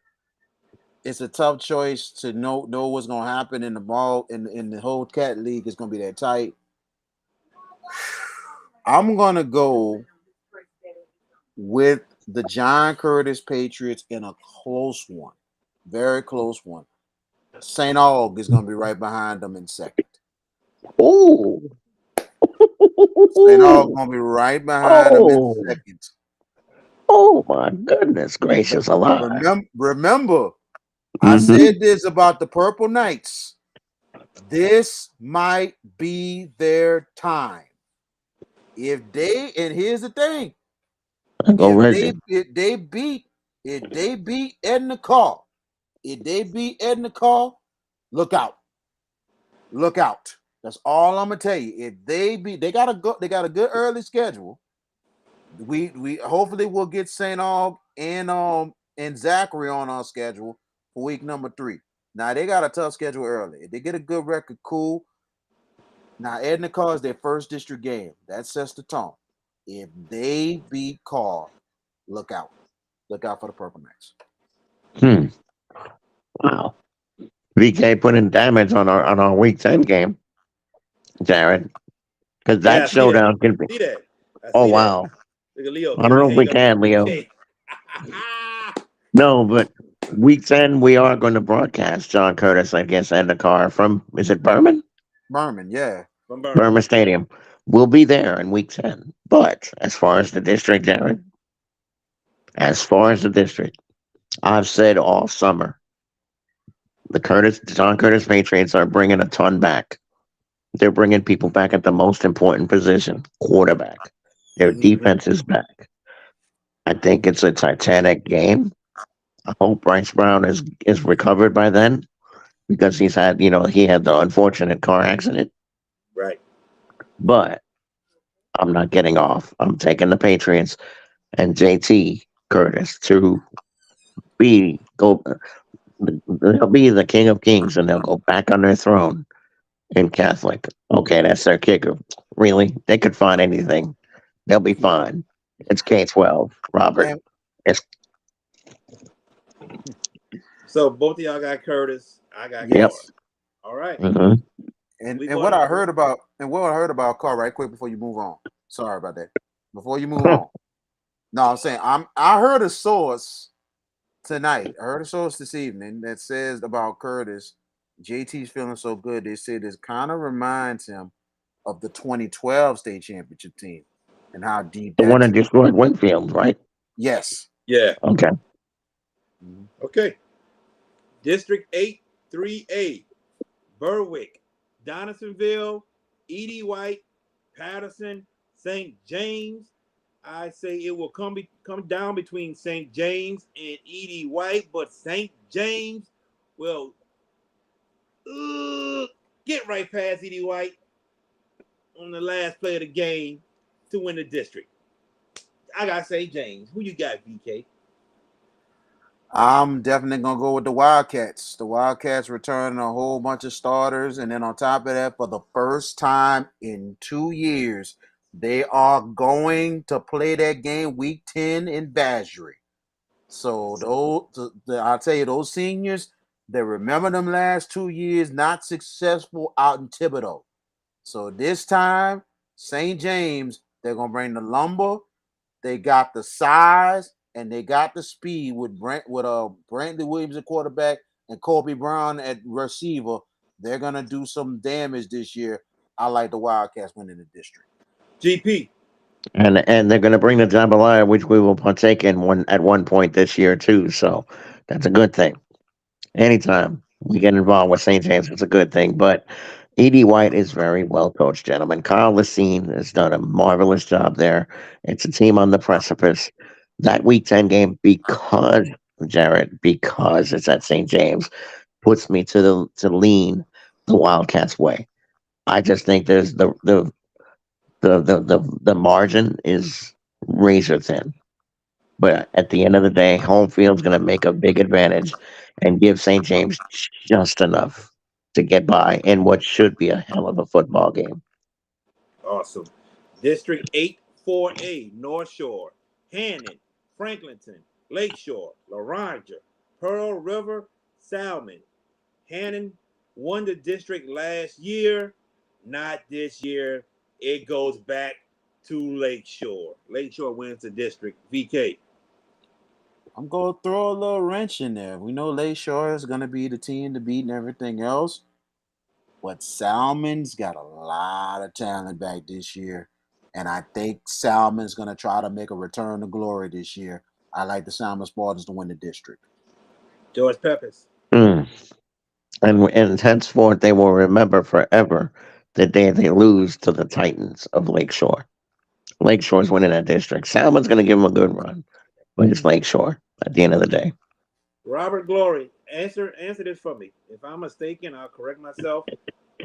B: it's a tough choice to know what's gonna happen in the ball in the whole cat league is gonna be that tight. I'm gonna go with the John Curtis Patriots in a close one, very close one. St. Aug is gonna be right behind them in second.
C: Oh,
B: St. Aug gonna be right behind them in
C: oh,
B: second.
C: oh my goodness gracious alive.
B: Remember, I
C: Hmm.
B: said this about the Purple Knights. This might be their time. And here's the thing,
C: Go Reggie.
B: if they beat Edna Call, look out. Look out. That's all I'm gonna tell you. If they got a good early schedule. we hopefully we'll get St. Aug and Zachary on our schedule for week number 3. Now they got a tough schedule early. If they get a good record, cool. Now Edna Carr is their first district game. That sets the tone. If they beat Carr, look out. Look out for the Purple Knights.
C: Wow. VK put in damage on our week 10 game, Jared, because
A: Yeah,
C: that
A: I see that.
C: showdown can be.
A: See that. I
C: Oh
A: see that.
C: wow.
A: Look at Leo.
C: I
A: Can
C: don't
A: we
C: know if we
A: hang up on
C: can, Leo.
A: BK?
C: No, but week 10 we are going to broadcast John Curtis against Endicott from, is it Berman?
B: Berman, yeah.
A: From Berman.
C: Berman Stadium. We'll be there in week 10. But as far as the district, Jared, as far as the district, I've said all summer, John Curtis Patriots are bringing a ton back. They're bringing people back at the most important position, quarterback. Their
A: Mhm.
C: defense is back. I think it's a titanic game. I hope Bryce Brown is recovered by then because he had the unfortunate car accident.
A: Right.
C: But I'm not getting off. I'm taking the Patriots and JT Curtis to be go. They'll be the king of kings, and they'll go back on their throne in Catholic. Okay, that's their kicker. Really, they could find anything. They'll be fine. It's K-12, Robert.
B: And
C: It's
A: So both of y'all got Curtis. I got
C: yep.
A: Carr.
B: yes.
A: All right.
C: hmm
B: And
A: We
B: and
A: going
B: what
A: to
B: I heard about Carr right quick before you move on. Sorry about that. Before you move on. No, I'm saying I heard a source tonight. I heard a source this evening that says about Curtis. JT's feeling so good. They said this kind of reminds him of the 2012 state championship team and how deep
C: The
B: that
C: one that
B: team.
C: destroyed Winfield, right?
B: Yes.
A: Yeah.
C: Okay.
B: Mhm.
A: Okay. District 8, 3A. Berwick, Donaldsonville, Edie White, Patterson, St. James. I say it will come down between St. James and Edie White, but St. James will get right past Edie White on the last play of the game to win the district. I got St. James. Who you got, VK?
B: I'm definitely gonna go with the Wildcats. The Wildcats returning a whole bunch of starters, and then on top of that, for the first time in 2 years, they are going to play that game week 10 in Vacherie. So I'll tell you, those seniors, they remember them last 2 years not successful out in Thibodeau. So this time, St. James, they're gonna bring the lumber. They got the size and they got the speed with Brantley Williams at quarterback and Colby Brown at receiver. They're gonna do some damage this year. I like the Wildcats winning the district.
A: GP.
C: And they're going to bring the jambalaya, which we will partake in at one point this year too. So that's a good thing. Anytime we get involved with St. James, it's a good thing. But Edie White is very well coached, gentlemen. Kyle Lacine has done a marvelous job there. It's a team on the precipice. That Week 10 game, because it's at St. James, puts me to lean the Wildcats way. I just think there's the margin is razor thin. But at the end of the day, home field's going to make a big advantage and give St. James just enough to get by in what should be a hell of a football game.
A: Awesome. District 8, 4A, North Shore, Hannon, Franklinton, Lakeshore, Laranja, Pearl River, Salmon. Hannon won the district last year, not this year. It goes back to Lakeshore. Lakeshore wins the district. VK.
B: I'm gonna throw a little wrench in there. We know Lakeshore is gonna be the team to beat and everything else, but Salmon's got a lot of talent back this year, and I think Salmon's gonna try to make a return to glory this year. I like the Salmon Spartans to win the district.
A: George Peppers.
C: Mm. And henceforth, they will remember forever the day they lose to the Titans of Lakeshore. Lakeshore's winning that district. Salmon's going to give them a good run, but it's Lakeshore at the end of the day.
A: Robert Glory. Answer this for me. If I'm mistaken, I'll correct myself.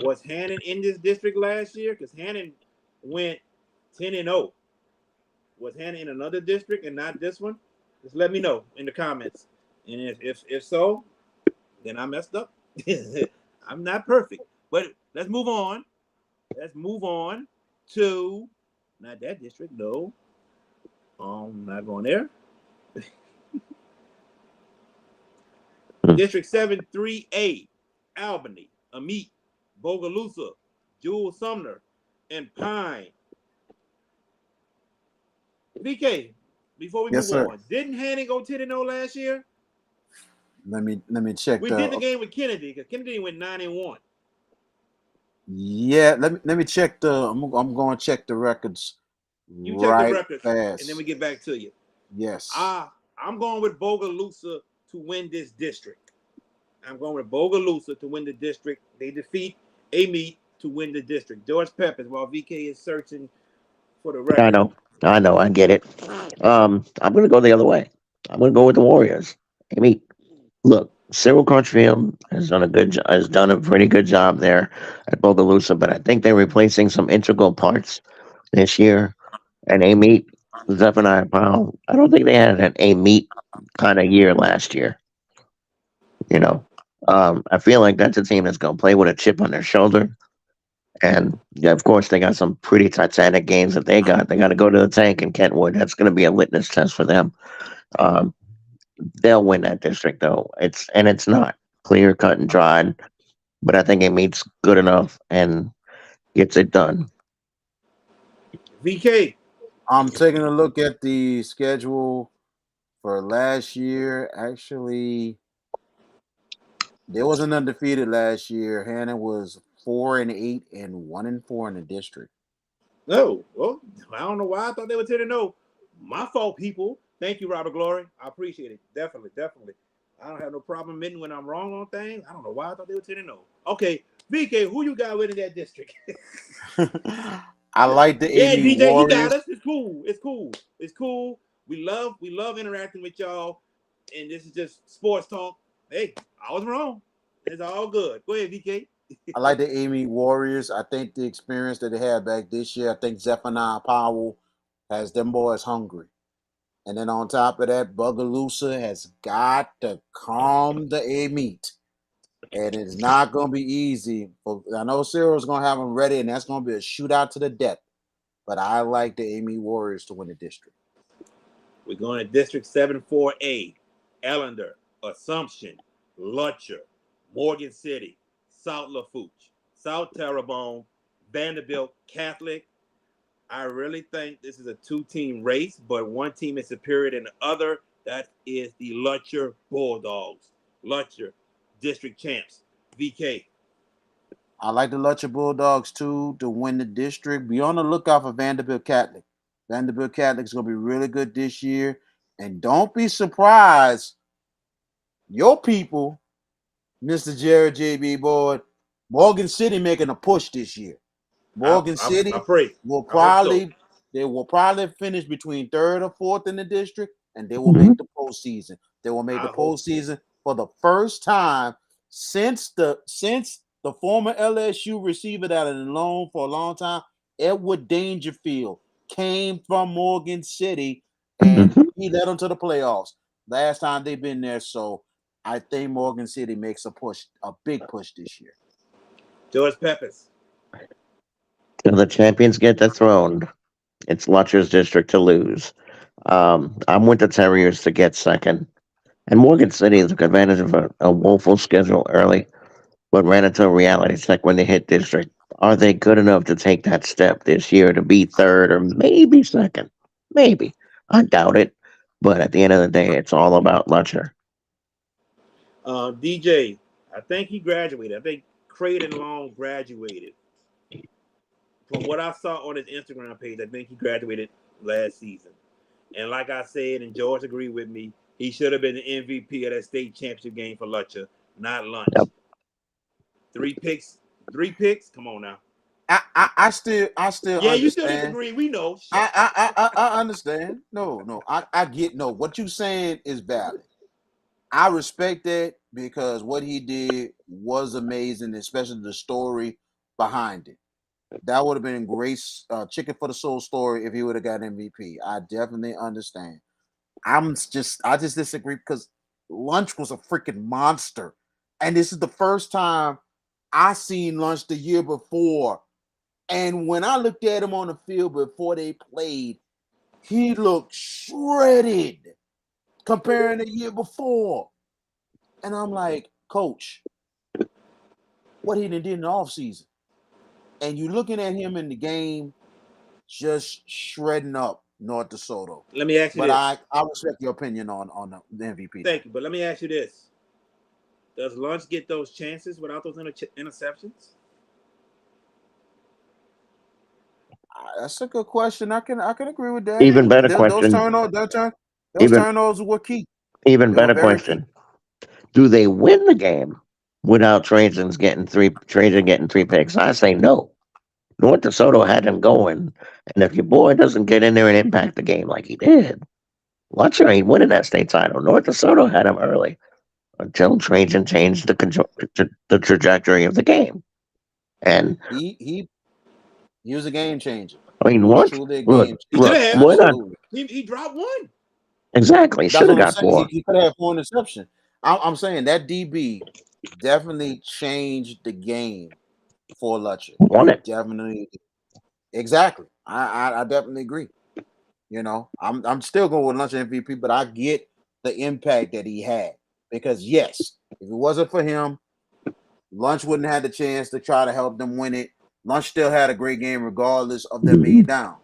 A: Was Hannon in this district last year? Because Hannon went 10-0. Was Hannah in another district and not this one? Just let me know in the comments. And if so, then I messed up. I'm not perfect. But let's move on. Let's move on to not that district. No, not going there. District 7-3A, Albany, Amit, Bogalusa, Jewel Sumner, and Pine. VK, before we
B: Yes,
A: move
B: sir.
A: on, didn't Hanning go 10-0 last year?
B: Let me check
A: We did the
B: the.
A: game with Kennedy because Kennedy went 9-1.
B: Yeah, let me check the. I'm going to check the records
A: You check the
B: right
A: records, and then we
B: fast.
A: get back to you.
B: Yes.
A: I'm going with Bogalusa to win this district. I'm going with Bogalusa to win the district. They defeat Amit to win the district. George Peppers, while VK is searching for the
C: I
A: record.
C: know. I know. I get it. I'm going to go the other way. I'm going to go with the Warriors. I mean, look, Cyril Crutchfield has done a pretty good job there at Bogalusa, but I think they're replacing some integral parts this year. And Amit, Zephaniah Powell, I don't think they had an Amit kind of year last year. You know, I feel like that's a team that's going to play with a chip on their shoulder. And yeah, of course, they got some pretty titanic games that they got. They got to go to the tank in Kentwood. That's going to be a litmus test for them. Um, they'll win that district though. It's not clear cut and dried, but I think it meets good enough and gets it done.
A: VK,
B: I'm taking a look at the schedule for last year. Actually, there was an undefeated last year. Hannah was 4-8 and 1-4 in the district.
A: no. Well, I don't know why I thought they were 10-0. My fault, people. Thank you, Robert Glory. I appreciate it. Definitely, definitely. I don't have no problem admitting when I'm wrong on things. I don't know why I thought they were 10-0. Okay, VK, who you got winning that district?
B: I like the
A: Yeah,
B: Amy
A: DJ, he got
B: Warriors.
A: us. It's cool. It's cool. It's cool. We love interacting with y'all, and this is just sports talk. Hey, I was wrong. It's all good. Go ahead, VK.
B: I like the Amy Warriors. I think the experience that they had back this year, I think Zephaniah Powell has them boys hungry. And then on top of that, Bugaloosa has got to calm the A meat. And it's not going to be easy. I know Cyril's going to have them ready, and that's going to be a shootout to the death. But I like the Amy Warriors to win the district.
A: We're going to District 7-4A, Ellender, Assumption, Lutcher, Morgan City, South Lafourche, South Terrebonne, Vanderbilt Catholic. I really think this is a two-team race, but one team is superior than the other. That is the Lutcher Bulldogs. Lutcher, district champs. VK.
B: I like the Lutcher Bulldogs too to win the district. Be on the lookout for Vanderbilt Catholic. Vanderbilt Catholic is going to be really good this year. And don't be surprised, your people, Mr. Jared JB Boyd, Morgan City making a push this year. Morgan
A: I
B: City
A: pray.
B: will
A: I hope so.
B: probably finish between third or fourth in the district, and they will
C: Mhm.
B: make the postseason. They will make
A: I
B: the
A: hope.
B: postseason for the first time since the former LSU receiver that had been loan for a long time, Edward Dangerfield, came from Morgan City, and
C: Mhm.
B: he led them to the playoffs last time they've been there. So I think Morgan City makes a big push this year.
A: George Peppers.
C: Till the champions get dethroned, it's Lutcher's district to lose. I'm with the Terriers to get second. And Morgan City took advantage of a woeful schedule early, but ran into a reality check when they hit district. Are they good enough to take that step this year to be third or maybe second? Maybe. I doubt it. But at the end of the day, it's all about Lutcher.
A: DJ. I think he graduated. I think Creighton Long graduated. From what I saw on his Instagram page, I think he graduated last season. And like I said, and George agreed with me, he should have been the MVP of that state championship game for Lutcher, not Lunch.
C: Yep.
A: Three picks, 3 picks. Come on now.
B: I still
A: Yeah, you still
B: understand.
A: disagree. We know.
B: I
A: Shucks.
B: I I, I understand. No. I get no. What you saying is valid. I respect that because what he did was amazing, especially the story behind it. That would have been great chicken for the soul story if he would have got MVP. I definitely understand. I just disagree because Lunch was a freaking monster, and this is the first time I seen Lunch the year before. And when I looked at him on the field before they played, he looked shredded comparing the year before. And I'm like, Coach, what he did in the offseason? And you looking at him in the game, just shredding up North DeSoto.
A: Let me ask you
B: But
A: this.
B: I respect your opinion on the MVP thing.
A: Thank you. But let me ask you this. Does Lunch get those chances without those interceptions?
B: That's a good question. I can agree with that.
C: Even better
B: Those
C: question.
B: those
C: Even
B: turnovers were key.
C: even
B: They were
C: better
B: very key.
C: question. Do they win the game without Trajan getting three picks? I say no. North DeSoto had him going, and if your boy doesn't get in there and impact the game like he did, Lutcher ain't winning that state title. North DeSoto had him early until Trajan changed the trajectory of the game. And
B: He was a game changer.
C: I
B: He
C: mean,
B: was
C: look,
B: truly a
C: look,
B: game
A: He
B: changer.
A: should
C: look.
A: have.
C: We're not
B: Absolutely.
A: He dropped one.
C: exactly
B: That's
C: should
B: what
C: have
B: I'm
C: got
B: saying. He,
C: four.
B: he could have four interception. I'm saying that DB definitely changed the game for Lutcher.
C: Won
B: He
C: it.
B: definitely exactly. I definitely agree. I'm still going with Lunch MVP, but I get the impact that he had because yes, if it wasn't for him, Lunch wouldn't have the chance to try to help them win it. Lunch still had a great game regardless of them being
C: Mhm.
B: down.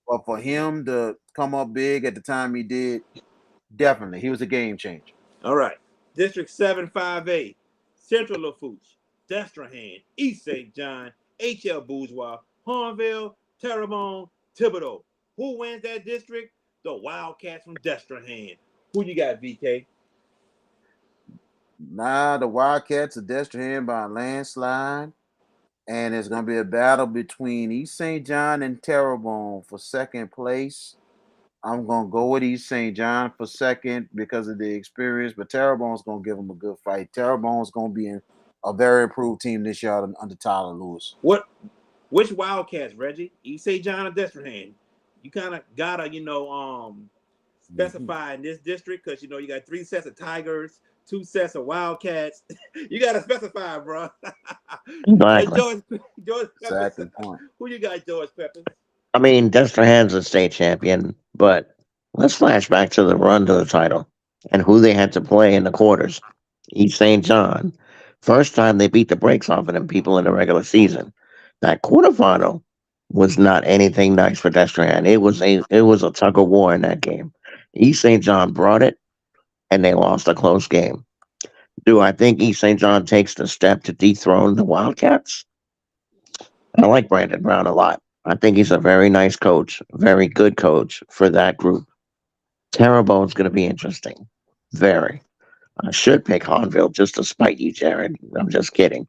B: But for him to come up big at the time he did, definitely he was a game changer.
A: All right. District 758, Central Lafourche, Destrehan, East St. John, HL Bourgeois, Hornville, Terrebonne, Thibodeau. Who wins that district? The Wildcats from Destrehan. Who you got, VK?
B: Nah, the Wildcats are destined by a landslide, and it's going to be a battle between East St. John and Terrebonne for second place. I'm going to go with East St. John for second because of the experience, but Terrebonne's going to give them a good fight. Terrebonne's going to be a very improved team this year under Tyler Lewis.
A: What? Which Wildcats, Reggie? East St. John or Destrehan? You kind of gotta,
B: Mhm.
A: specify in this district because you got three sets of Tigers, two sets of Wildcats. You gotta specify, bro. Hey,
C: Exactly.
A: George Peppers.
B: Exactly point.
A: Who you got, George Peppers?
C: I mean, Destrehan's a state champion, but let's flash back to the run to the title and who they had to play in the quarters. East St. John. First time they beat the brakes off of them people in the regular season. That quarterfinal was not anything nice for Destrehan. It was a tug of war in that game. East St. John brought it, and they lost a close game. Do I think East St. John takes the step to dethrone the Wildcats? I like Brandon Brown a lot. I think he's a very nice coach, very good coach for that group. Terrebonne's going to be interesting. Very. I should pick Hanville just to spite you, Jared. I'm just kidding.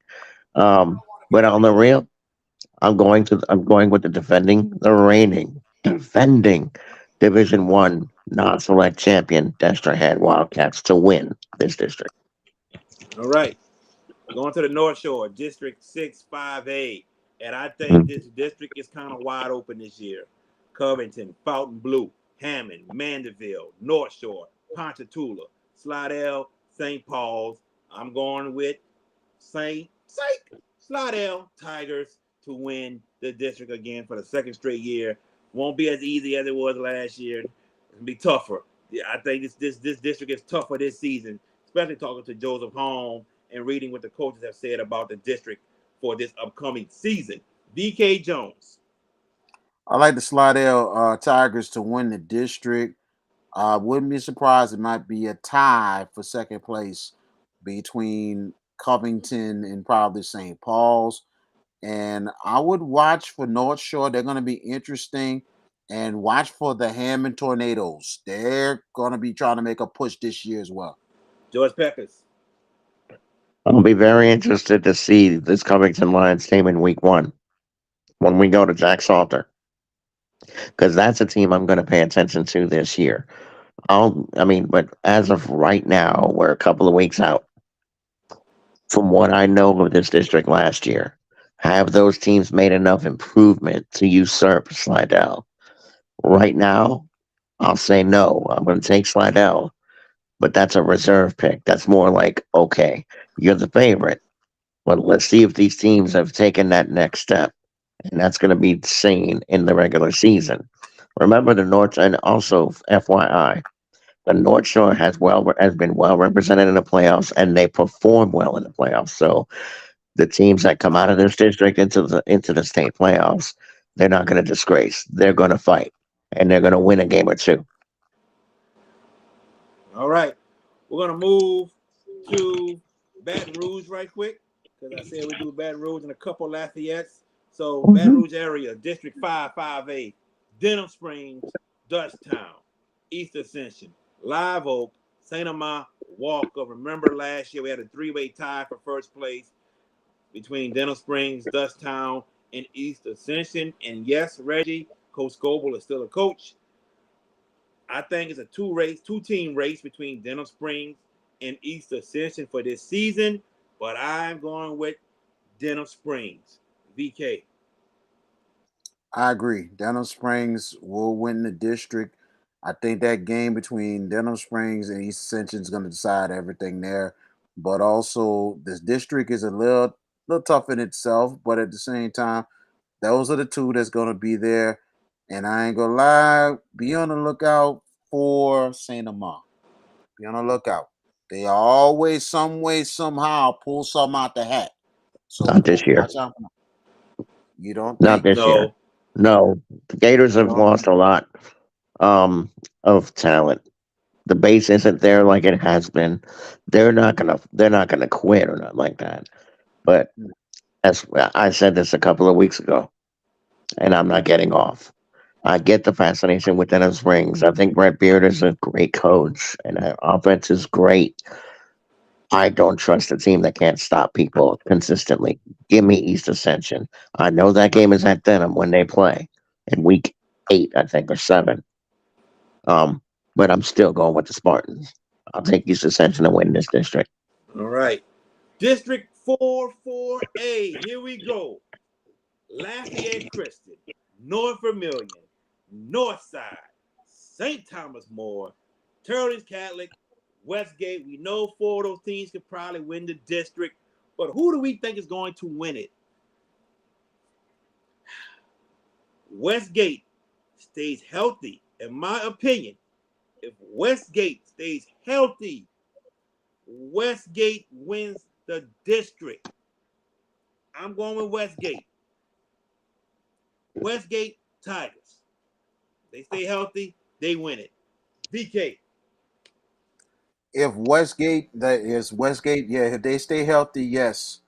C: But on the real, I'm going with the reigning, defending Division 1 non-select champion Destrehan Wildcats to win this district.
A: All right. Going to the North Shore, District 658. And I think
C: Mhm.
A: this district is kind of wide open this year. Covington, Fontainebleau, Hammond, Mandeville, North Shore, Ponchatoula, Slidell, St. Paul's. I'm going with Slidell Tigers to win the district again for the second straight year. Won't be as easy as it was last year. It'll be tougher. Yeah, I think this district is tougher this season, especially talking to Joseph Holm and reading what the coaches have said about the district for this upcoming season. DK Jones.
B: I like the Slidell Tigers to win the district. Wouldn't be surprised. It might be a tie for second place between Covington and probably St. Paul's. And I would watch for North Shore. They're going to be interesting. And watch for the Hammond Tornadoes. They're going to be trying to make a push this year as well.
A: George Peppers.
C: I'll be very interested to see this Covington Lions team in week 1 when we go to Jack Salter, because that's a team I'm going to pay attention to this year. But as of right now, we're a couple of weeks out from what I know of this district last year. Have those teams made enough improvement to usurp Slidell? Right now, I'll say no. I'm going to take Slidell, but that's a reserve pick. That's more like, okay, you're the favorite, but let's see if these teams have taken that next step. And that's going to be seen in the regular season. Remember the North, and also FYI, the North Shore has been well represented in the playoffs, and they perform well in the playoffs. So the teams that come out of this district into the state playoffs, they're not going to disgrace. They're going to fight, and they're going to win a game or two.
A: All right. We're going to move to Baton Rouge right quick because I said we do Baton Rouge and a couple Lafayettes. So, Baton
C: Mhm.
A: Rouge area, District 5, 5A, Denham Springs, Dutchtown, East Ascension, Live Oak, St. Amant, Walker. Remember last year we had a three-way tie for first place between Denham Springs, Dutchtown, and East Ascension. And yes, Reggie, Coach Scoble is still a coach. I think it's a two-team race between Denham Springs and East Ascension for this season, but I'm going with Denham Springs. VK.
B: I agree. Denham Springs will win the district. I think that game between Denham Springs and East Ascension is going to decide everything there. But also, this district is a little tough in itself. But at the same time, those are the two that's going to be there. And I ain't gonna lie, be on the lookout for Saint Amant. Be on the lookout. They always, some way, somehow pull something out the hat.
C: Not
B: So
C: this year.
B: watch out. You don't
C: Not
B: think?
C: this year.
A: No.
C: No, the Gators
B: You
C: have
B: don't
C: lost
B: think?
C: a lot of talent. The base isn't there like it has been. They're not gonna quit or nothing like that. But as I said this a couple of weeks ago, and I'm not getting off. I get the fascination with Denham Springs. I think Brett Beard is a great coach, and our offense is great. I don't trust a team that can't stop people consistently. Give me East Ascension. I know that game is at Denham when they play in week 8, I think, or 7. Um, but I'm still going with the Spartans. I'll take East Ascension to win this district.
A: All right. District 4, 4A. Here we go. Lafayette Christian, North Vermilion, Northside, St. Thomas More, Turley's Catholic, Westgate. We know four of those teams could probably win the district, but who do we think is going to win it? Westgate stays healthy, in my opinion. If Westgate stays healthy, Westgate wins the district. I'm going with Westgate. Westgate Tigers. They stay healthy, they win it. VK.
B: If Westgate, that is Westgate, yeah, if they stay healthy, yes,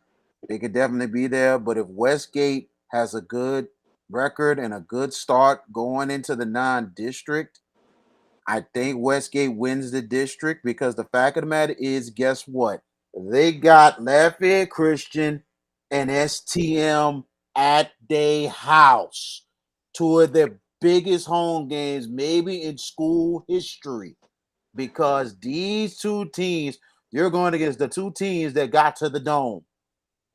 B: they could definitely be there. But if Westgate has a good record and a good start going into the non-district, I think Westgate wins the district because the fact of the matter is, guess what? They got Lafayette Christian and STM at their house. Two of their biggest home games, maybe in school history, because these two teams, you're going against the two teams that got to the dome.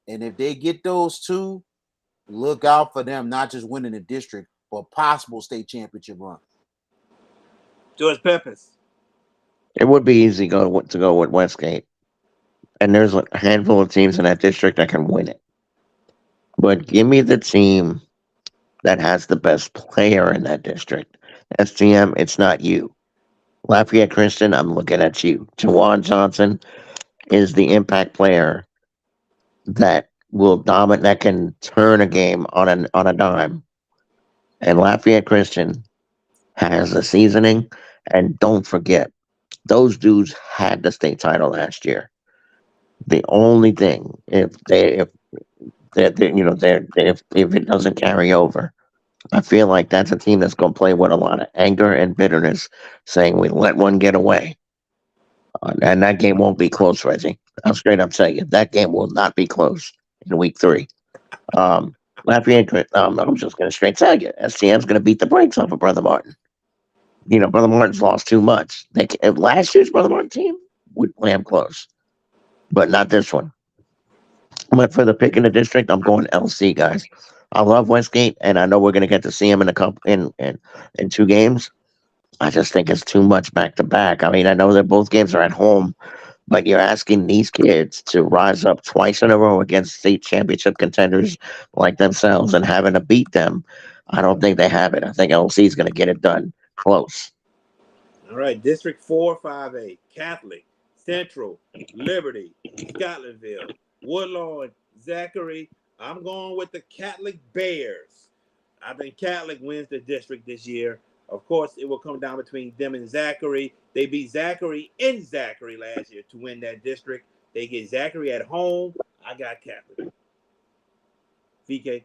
B: And if they get those two, look out for them not just winning the district, but possible state championship run.
A: George Peppers.
C: It would be easy to go with Westgate, and there's a handful of teams in that district that can win it. But give me the team that has the best player in that district. STM, it's not you. Lafayette Christian, I'm looking at you. Jawan Johnson is the impact player that will dominate, that can turn a game on a dime. And Lafayette Christian has the seasoning. And don't forget, those dudes had the state title last year. The only thing, if it doesn't carry over, I feel like that's a team that's going to play with a lot of anger and bitterness, saying we let one get away, and that game won't be close, Reggie. I'll straight up tell you that game will not be close in week 3. Um, Lafayette, I'm just going to straight tell you, STM's going to beat the brakes off of Brother Martin. Brother Martin's lost too much. Last year's Brother Martin team would play him close, but not this one. But for the pick in the district, I'm going LC, guys. I love Westgate, and I know we're going to get to see him in a couple in 2 games. I just think it's too much back to back. I mean, I know that both games are at home, but you're asking these kids to rise up twice in a row against state championship contenders like themselves and having to beat them. I don't think they have it. I think LC is going to get it done close.
A: All right, District 4, 5A, Catholic, Central, Liberty, Scotlandville, Woodlawn, Zachary. I'm going with the Catholic Bears. I think Catholic wins the district this year. Of course, it will come down between them and Zachary. They beat Zachary in Zachary last year to win that district. They get Zachary at home. I got Catholic. VK.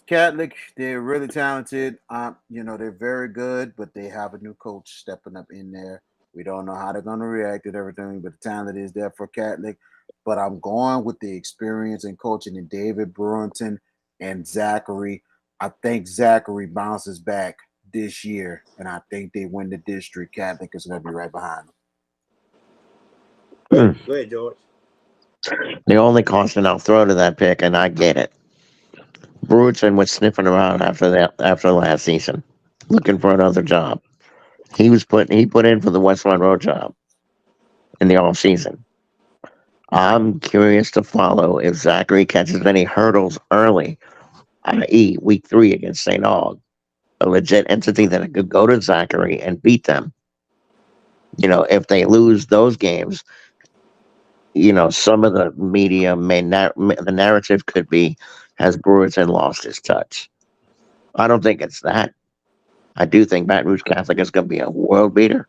B: Catholic, they're really talented. They're very good, but they have a new coach stepping up in there. We don't know how they're going to react to everything, but the talent is there for Catholic. But I'm going with the experience and coaching in David Brewington and Zachary. I think Zachary bounces back this year, and I think they win the district. Catholic is going to be right behind them.
C: Hmm.
A: Go ahead, George.
C: The only caution I'll throw to that pick, and I get it. Brewerton was sniffing around after last season, looking for another job. He put in for the West Monroe job in the off season. I'm curious to follow if Zachary catches any hurdles early, i.e., week 3 against St. Aug, a legit entity that could go to Zachary and beat them. If they lose those games, some of the media the narrative could be, has Brewerton lost his touch? I don't think it's that. I do think Baton Rouge Catholic is going to be a world beater,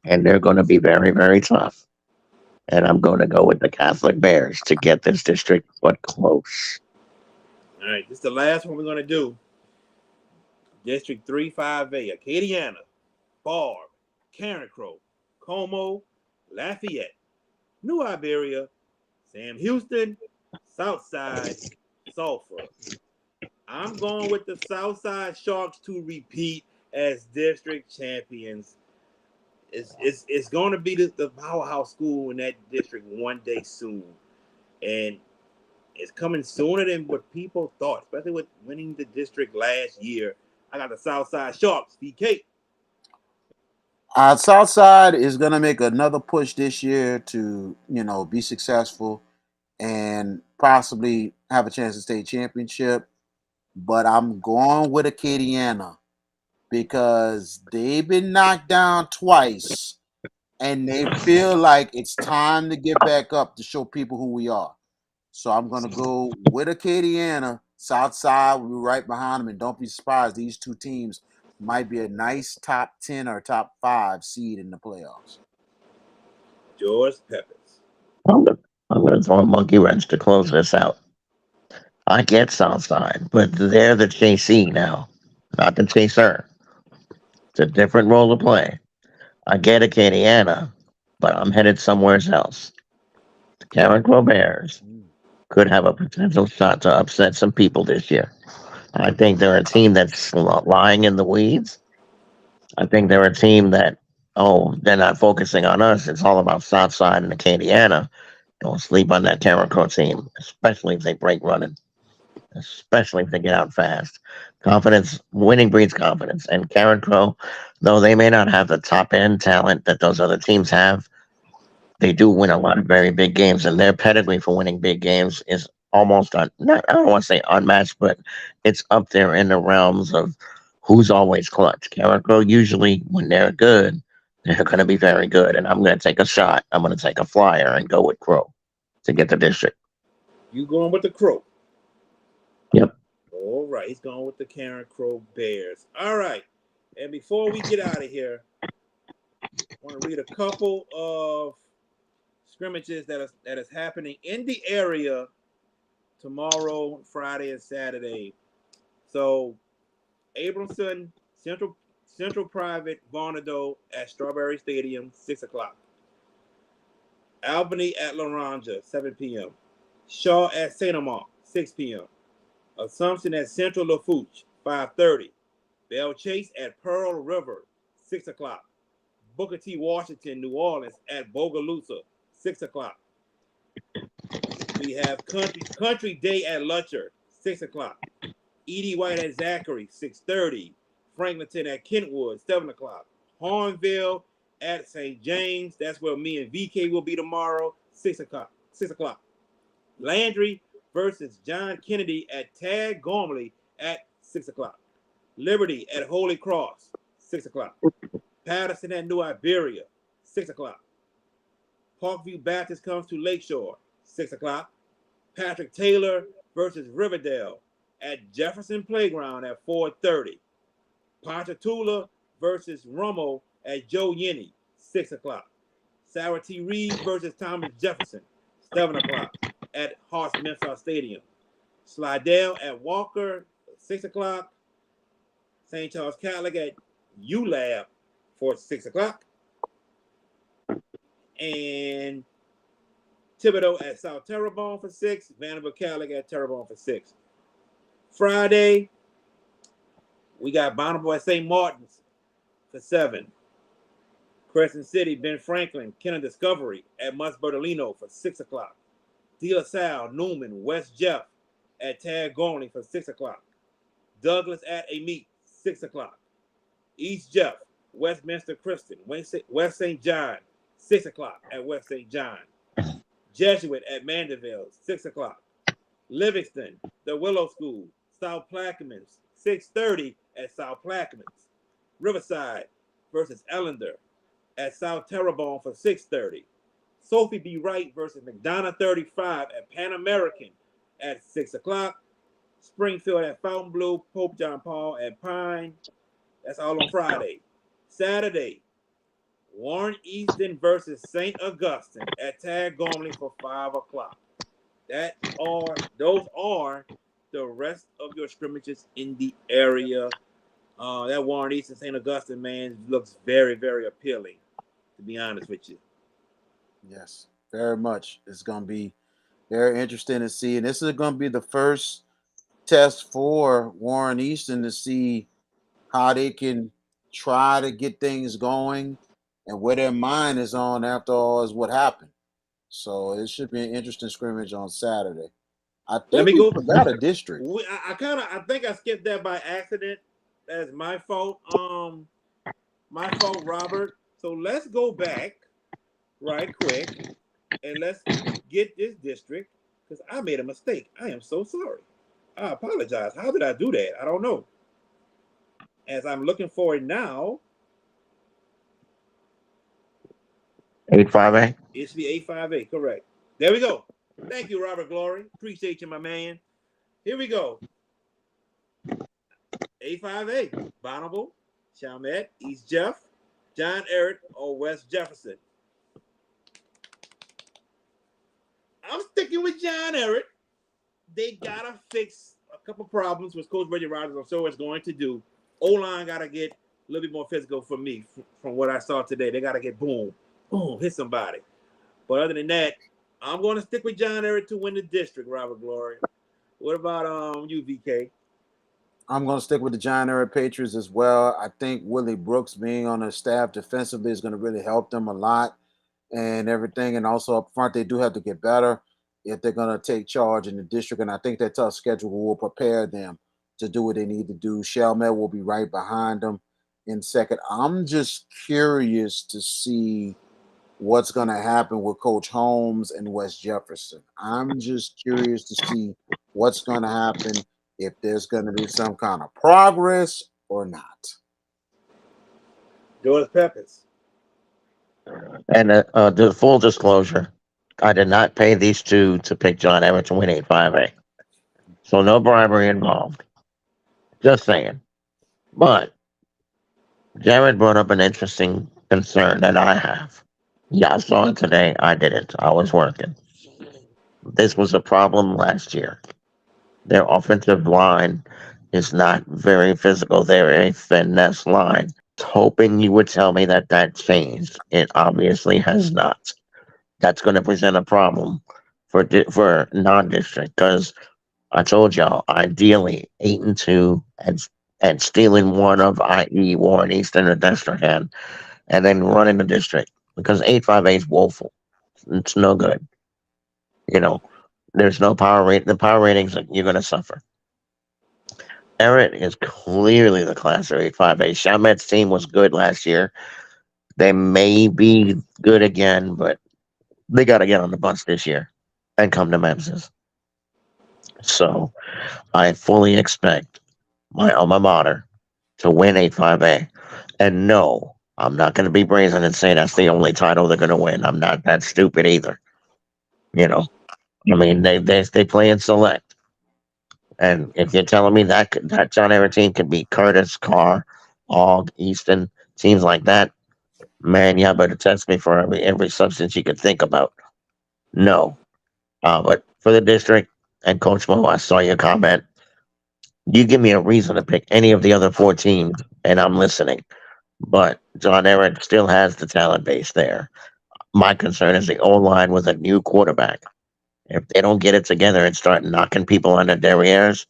C: and they're going to be very, very tough. And I'm going to go with the Catholic Bears to get this district, but close.
A: All right, this is the last one we're going to do. District 3, 5A, Acadiana, Barb, Carencro, Como, Lafayette, New Iberia, Sam Houston, Southside, Sulphur. I'm going with the Southside Sharks to repeat as district champions. It's going to be the powerhouse school in that district one day soon. And it's coming sooner than what people thought, especially with winning the district last year. I got the Southside Sharks, VK.
B: Southside is going to make another push this year to, be successful and possibly have a chance to state championship. But I'm going with Acadiana because they've been knocked down twice and they feel like it's time to get back up to show people who we are. So I'm going to go with Acadiana. Southside will be right behind them. And don't be surprised, these two teams might be a nice top 10 or top 5 seed in the playoffs.
A: George Peppers.
C: I'm going I'm to throw a monkey wrench to close this out. I get Southside, but they're the chasee now, not the chaser. It's a different role to play. I get Acadiana, but I'm headed somewhere else. The Karen Bears could have a potential shot to upset some people this year. I think they're a team that's lying in the weeds. I think they're a team that, they're not focusing on us. It's all about Southside and Acadiana. Don't sleep on that Terrico team, especially if they break running, especially if they get out fast. Confidence, winning breeds confidence. And Karen Crow, though they may not have the top end talent that those other teams have, they do win a lot of very big games, and their pedigree for winning big games is almost not, I don't want to say unmatched, but it's up there in the realms of who's always clutch. Carrico usually, when they're good, they're going to be very good, and I'm going to take a shot. I'm going to take a flyer and go with Crow to get the district.
A: You going with the Crow?
C: Yep.
A: All right, he's going with the Karen Crow Bears. All right, and before we get out of here, I want to read a couple of scrimmages that is happening in the area tomorrow, Friday, and Saturday. So, Abramson Central Private Varnado at Strawberry Stadium, 6:00. Albany at Laranja, 7 p.m. Shaw at St. Amant, 6 p.m. Assumption at Central Lafourche, 5:30. Bell Chase at Pearl River, 6:00. Booker T. Washington, New Orleans at Bogalusa, 6:00. We have Country Day at Lutcher, 6 o'clock. Edie White at Zachary, 6:30. Franklinton at Kentwood, 7 o'clock. Hornville at St. James. That's where me and VK will be tomorrow, 6 o'clock. 6 o'clock. Landry versus John Kennedy at Tad Gormley at 6 o'clock. Liberty at Holy Cross, 6 o'clock. Patterson at New Iberia, 6 o'clock. Parkview Baptist comes to Lakeshore, 6 o'clock. Patrick Taylor versus Riverdale at Jefferson Playground at 4:30. Ponchatoula versus Rummel at Joe Yenny, 6 o'clock. Sarah T. Reed versus Thomas Jefferson, 7 o'clock at Hearts Memphis Stadium. Slidell at Walker, 6 o'clock. St. Charles Catholic at ULab for 6 o'clock. And Thibodeau at South Terrebonne for 6. Vanderbilt Catholic at Terrebonne for 6. Friday, we got Bonneville at St. Martin's for 7. Crescent City, Ben Franklin, Kenner Discovery at Mus Bertolino for 6 o'clock. De La Salle, Newman, West Jeff at Tad Gormley for 6 o'clock. Douglas at Amite, 6 o'clock. East Jeff, Westminster Christian, West St. John, 6 o'clock at West St. John. Jesuit at Mandeville, 6 o'clock. Livingston, the Willow School, South Plaquemines, 6:30 at South Plaquemines. Riverside versus Ellender at South Terrebonne for 6:30. Sophie B. Wright versus McDonough 35 at Pan American at 6 o'clock. Springfield at Fontainebleau, Pope John Paul at Pine. That's all on Friday. Saturday, Warren Easton versus St. Augustine at Tad Gormley for 5 o'clock. Those are the rest of your scrimmages in the area. That Warren Easton St. Augustine man looks very, very appealing, to be honest with you.
B: Yes, very much. It's going to be very interesting to see. And this is going to be the first test for Warren Easton to see how they can try to get things going and where their mind is on after all is what happened. So it should be an interesting scrimmage on Saturday. I think we forgot a district.
A: I think I skipped that by accident. That's my fault. My fault, Robert. So let's go back right quick and let's get this district because I made a mistake. I am so sorry. I apologize. How did I do that? I don't know. As I'm looking for it now,
C: 858.
A: it should be 858. Correct. There we go. Thank you, Robert Glory. Appreciate you, my man. Here we go. 858. Bonneville, Chalmette, East Jeff, John Ehret, or West Jefferson. I'm sticking with John Ehret. They gotta fix a couple problems, which Coach Reggie Rogers I'm sure is going to do. O-line gotta get a little bit more physical for me from what I saw today. They gotta get boom, hit somebody. But other than that, I'm going to stick with John Ehret to win the district, Robert Glory. What about you, VK?
B: I'm going to stick with the John Ehret Patriots as well. I think Willie Brooks being on the staff defensively is going to really help them a lot and everything. And also up front, they do have to get better if they're going to take charge in the district. And I think that tough schedule will prepare them to do what they need to do. Chalmette will be right behind them in second. I'm just curious to see what's going to happen with Coach Holmes and West Jefferson. I'm just curious to see what's going to happen, if there's going to be some kind of progress or not.
A: George Peppers.
C: And the full disclosure, I did not pay these two to pick John Ehret to win 858. So no bribery involved. Just saying. But Jared brought up an interesting concern that I have. Y'all saw it today. I didn't. I was working. This was a problem last year. Their offensive line is not very physical. They're a finesse line. Hoping you would tell me that that changed. It obviously has not. That's going to present a problem for non-district because I told y'all ideally 8-2 and stealing one of i.e. Warren Easton or Destrehan and then running the district because 858 is woeful. It's no good. You know, There's no power rate. The power ratings, you're going to suffer. Everett is clearly the Class of 5A. Chalmette's team was good last year. They may be good again, but they got to get on the bus this year and come to Memphis. So I fully expect my alma mater to win a 5A. And no, I'm not going to be brazen and say that's the only title they're going to win. I'm not that stupid either. You know, I mean, they play in select. And if you're telling me that John Everett team could beat Curtis, Carr, Aug, Easton, teams like that, man, y'all better test me for every substance you could think about. No. But for the district and Coach Mo, I saw your comment. You give me a reason to pick any of the other four teams, and I'm listening. But John Everett still has the talent base there. My concern is the O line with a new quarterback. If they don't get it together and start knocking people on their derrieres,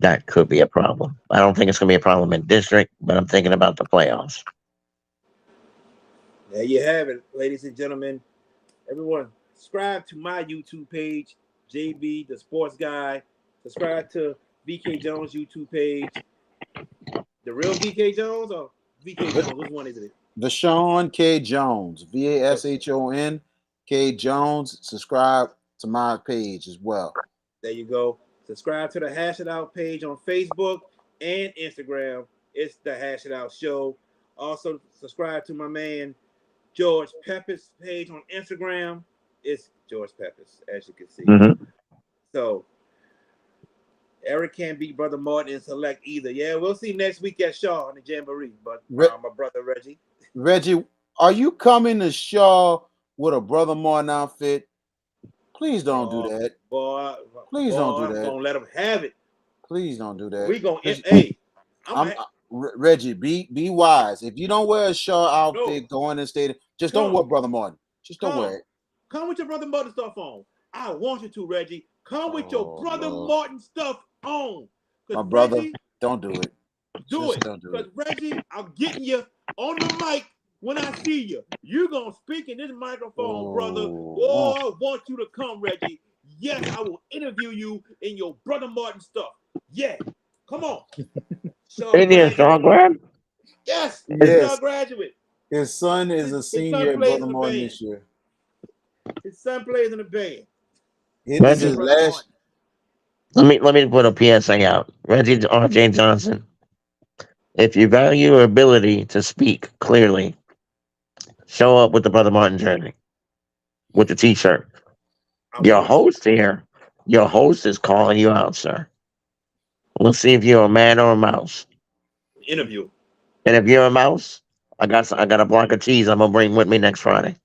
C: that could be a problem. I don't think it's going to be a problem in district, but I'm thinking about the playoffs.
A: There you have it, ladies and gentlemen. Everyone, subscribe to my YouTube page, JB, the sports guy. Subscribe to VK Jones' YouTube page. The real VK Jones or VK Jones? Which one is it?
B: Vashawn K. Jones, Vashon K. Jones. Subscribe to my page as well.
A: There you go. Subscribe to the Hash It Out page on Facebook and Instagram. It's the Hash It Out Show. Also, subscribe to my man George Peppers page on Instagram. It's George Peppers, as you can see.
C: Mm-hmm.
A: So, Eric can't beat Brother Martin in select either. Yeah, we'll see next week at Shaw in the Jamboree. But my brother Reggie.
B: Reggie, are you coming to Shaw with a Brother Martin outfit? Please don't do that. Please don't do that.
A: I'm gonna let him have it.
B: Please don't do that.
A: We gonna hey.
B: Reggie, be wise. If you don't wear a Shaw outfit going to stadium, just don't wear Brother Martin. Just don't wear it.
A: Come with your Brother Martin stuff on. I want you to, Reggie. Come with your Brother Martin stuff on.
B: My brother, Reggie, don't do it.
A: Do it. Because Reggie, I'm getting you on the mic when I see you. You're going to speak in this microphone, brother. Oh, I want you to come, Reggie. Yes, I will interview you in your Brother Martin stuff. Yeah. Come on.
C: Shaw grad?
A: Yes. Shaw graduate.
B: His son is a senior at Brother Martin this year.
A: His son plays in the band.
B: This is last.
C: Let me put a PSA out. Reggie R.J. Johnson. If you value your ability to speak clearly, show up with the Brother Martin jersey, with the T-shirt. Your host here, your host is calling you out, sir. We'll see if you're a man or a mouse.
A: Interview.
C: And if you're a mouse, I got a block of cheese I'm gonna bring with me next Friday.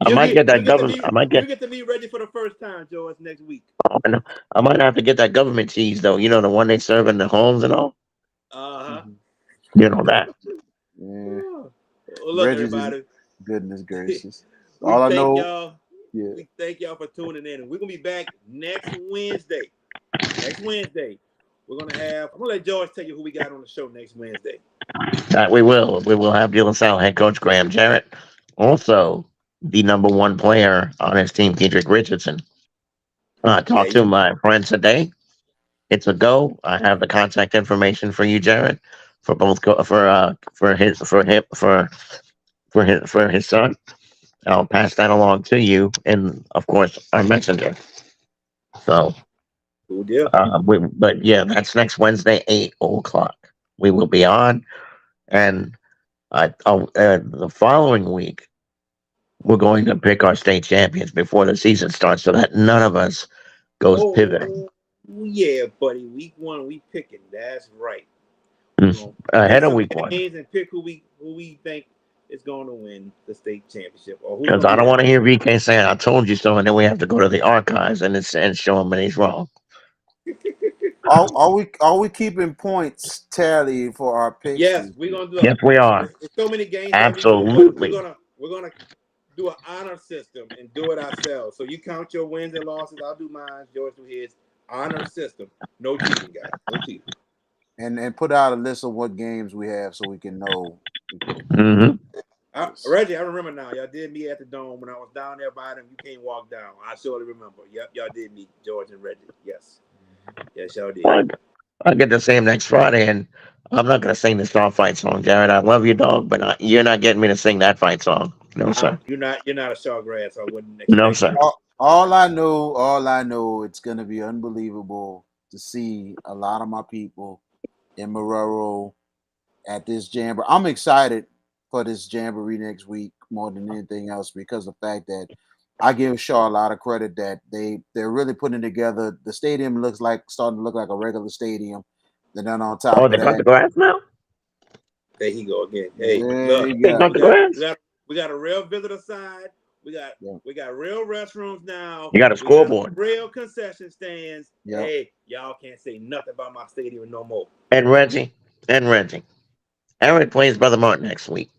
C: I might get that government.
A: You get to be ready for the first time, George, next week.
C: I might have to get that government cheese though. You know, the one they serve in the homes and all. You know that.
B: Yeah.
A: Well, look, everybody.
B: Goodness gracious.
A: All I know. Y'all. Yeah. We thank y'all for tuning in, and we're gonna be back next Wednesday. We're gonna have. I'm gonna let George tell you who we got on the show next Wednesday.
C: We will. We will have De La Salle head coach Graham Jarrett. Also, the number one player on his team, Kendrick Richardson. Talked to my friend today. It's a go. I have the contact information for you, Jared, for both for his son. I'll pass that along to you, and of course, our messenger. So,
A: cool deal.
C: But yeah, that's next Wednesday, 8:00. We will be on, and the following week, we're going to pick our state champions before the season starts, so that none of us goes pivoting.
A: Yeah, buddy. Week 1, we picking. That's right.
C: Ahead of week 1,
A: and pick who we think is going to win the state championship.
C: Because I don't want to hear VK saying "I told you so," and then we have to go to the archives and show him that he's wrong.
B: Are we keeping points tally for our picks?
A: Yes, we're gonna do.
C: Yes, we are.
A: There's so many games.
C: Absolutely.
A: We're gonna do an honor system and do it ourselves. So you count your wins and losses. I'll do mine. George do his. Honor system. No cheating, guys. No cheating.
B: And put out a list of what games we have so we can know.
C: Mm-hmm.
A: Reggie, I remember now. Y'all did meet at the Dome when I was down there by them. You can't walk down. I surely remember. Yep, y'all did meet George and Reggie. Yes. Yes, y'all did.
C: I get to see him next Friday, and I'm not going to sing the Star Fight song, Jared. I love you, dog, but you're not getting me to sing that fight song. No, sir.
A: You're not a Sawgrass, so I wouldn't
C: No,
A: expect
C: sir.
A: you.
B: All I know, it's gonna be unbelievable to see a lot of my people in Marrero at this jamboree. I'm excited for this jamboree next week more than anything else because of the fact that I give Shaw a lot of credit that they're really putting together. The stadium looks like starting to look like a regular stadium. And then on top
C: Oh,
B: of
C: they cut the
B: that,
C: grass now?
A: There he go again. Hey,
B: there
A: look,
B: you
C: They
B: go.
C: cut the grass?
A: we got a real visitor side.
B: Yeah.
A: We got real restrooms now.
C: You got a
A: We got
C: scoreboard.
A: real concession stands.
B: Yep.
A: Hey, y'all can't say nothing about my stadium no more.
C: And Reggie. Eric plays Brother Martin next week.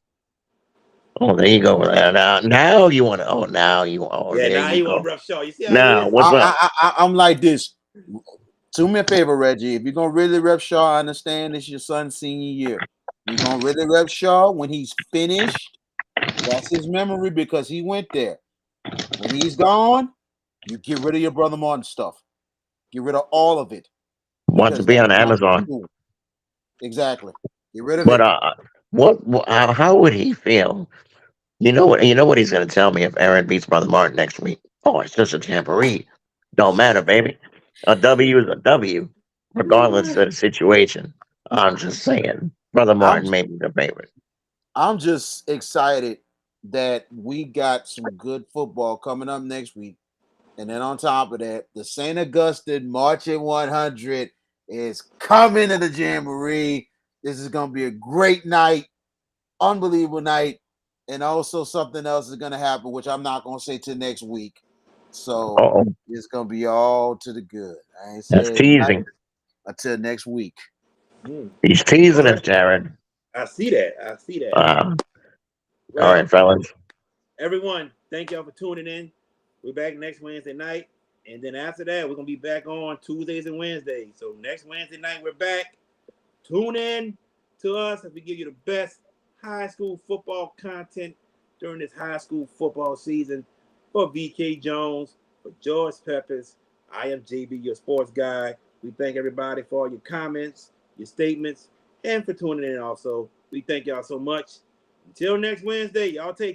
C: Oh, there you go. Now you want to. Oh, now you. Oh,
A: Yeah,
C: there
A: now
C: you
A: he want
C: go.
A: to rough Shaw. You see how it
C: Now,
A: is?
C: what's up?
B: I'm like this. Do me a favor, Reggie. If you're gonna really rep Shaw, I understand it's your son's senior year. You're gonna really rep Shaw when he's finished. That's his memory because he went there. When he's gone, you get rid of your brother Martin stuff. Get rid of all of it
C: Want to
B: because
C: be
B: that
C: on
B: is not
C: Amazon?
B: cool. Exactly. Get rid of
C: But
B: it.
C: how would he feel? You know what he's gonna tell me if Aaron beats Brother Martin next week. Oh, it's just a jamboree. Don't matter, baby. A W is a W, regardless of the situation. I'm just saying, Brother
B: I'm
C: Martin may be the favorite.
B: I'm just excited that we got some good football coming up next week. And then on top of that, the St. Augustine Marching 100 is coming to the Jamboree. This is going to be a great night, unbelievable night. And also something else is going to happen, which I'm not going to say till next week. So
C: Oh,
B: it's going to be all to the good. I ain't
C: that's
B: saying nothing
C: teasing.
B: until next week.
C: He's teasing
A: All
C: us,
A: right.
C: Jared.
A: I see that. I see that.
C: Uh, all
A: Well,
C: right, fellas.
A: everyone, thank y'all for tuning in. We're back next Wednesday night. And then after that, we're going to be back on Tuesdays and Wednesdays. So next Wednesday night, we're back. Tune in to us as we give you the best high school football content during this high school football season. For VK Jones, for George Peppers, I am JB, your sports guy. We thank everybody for all your comments, your statements, and for tuning in also. We thank y'all so much. Until next Wednesday, y'all take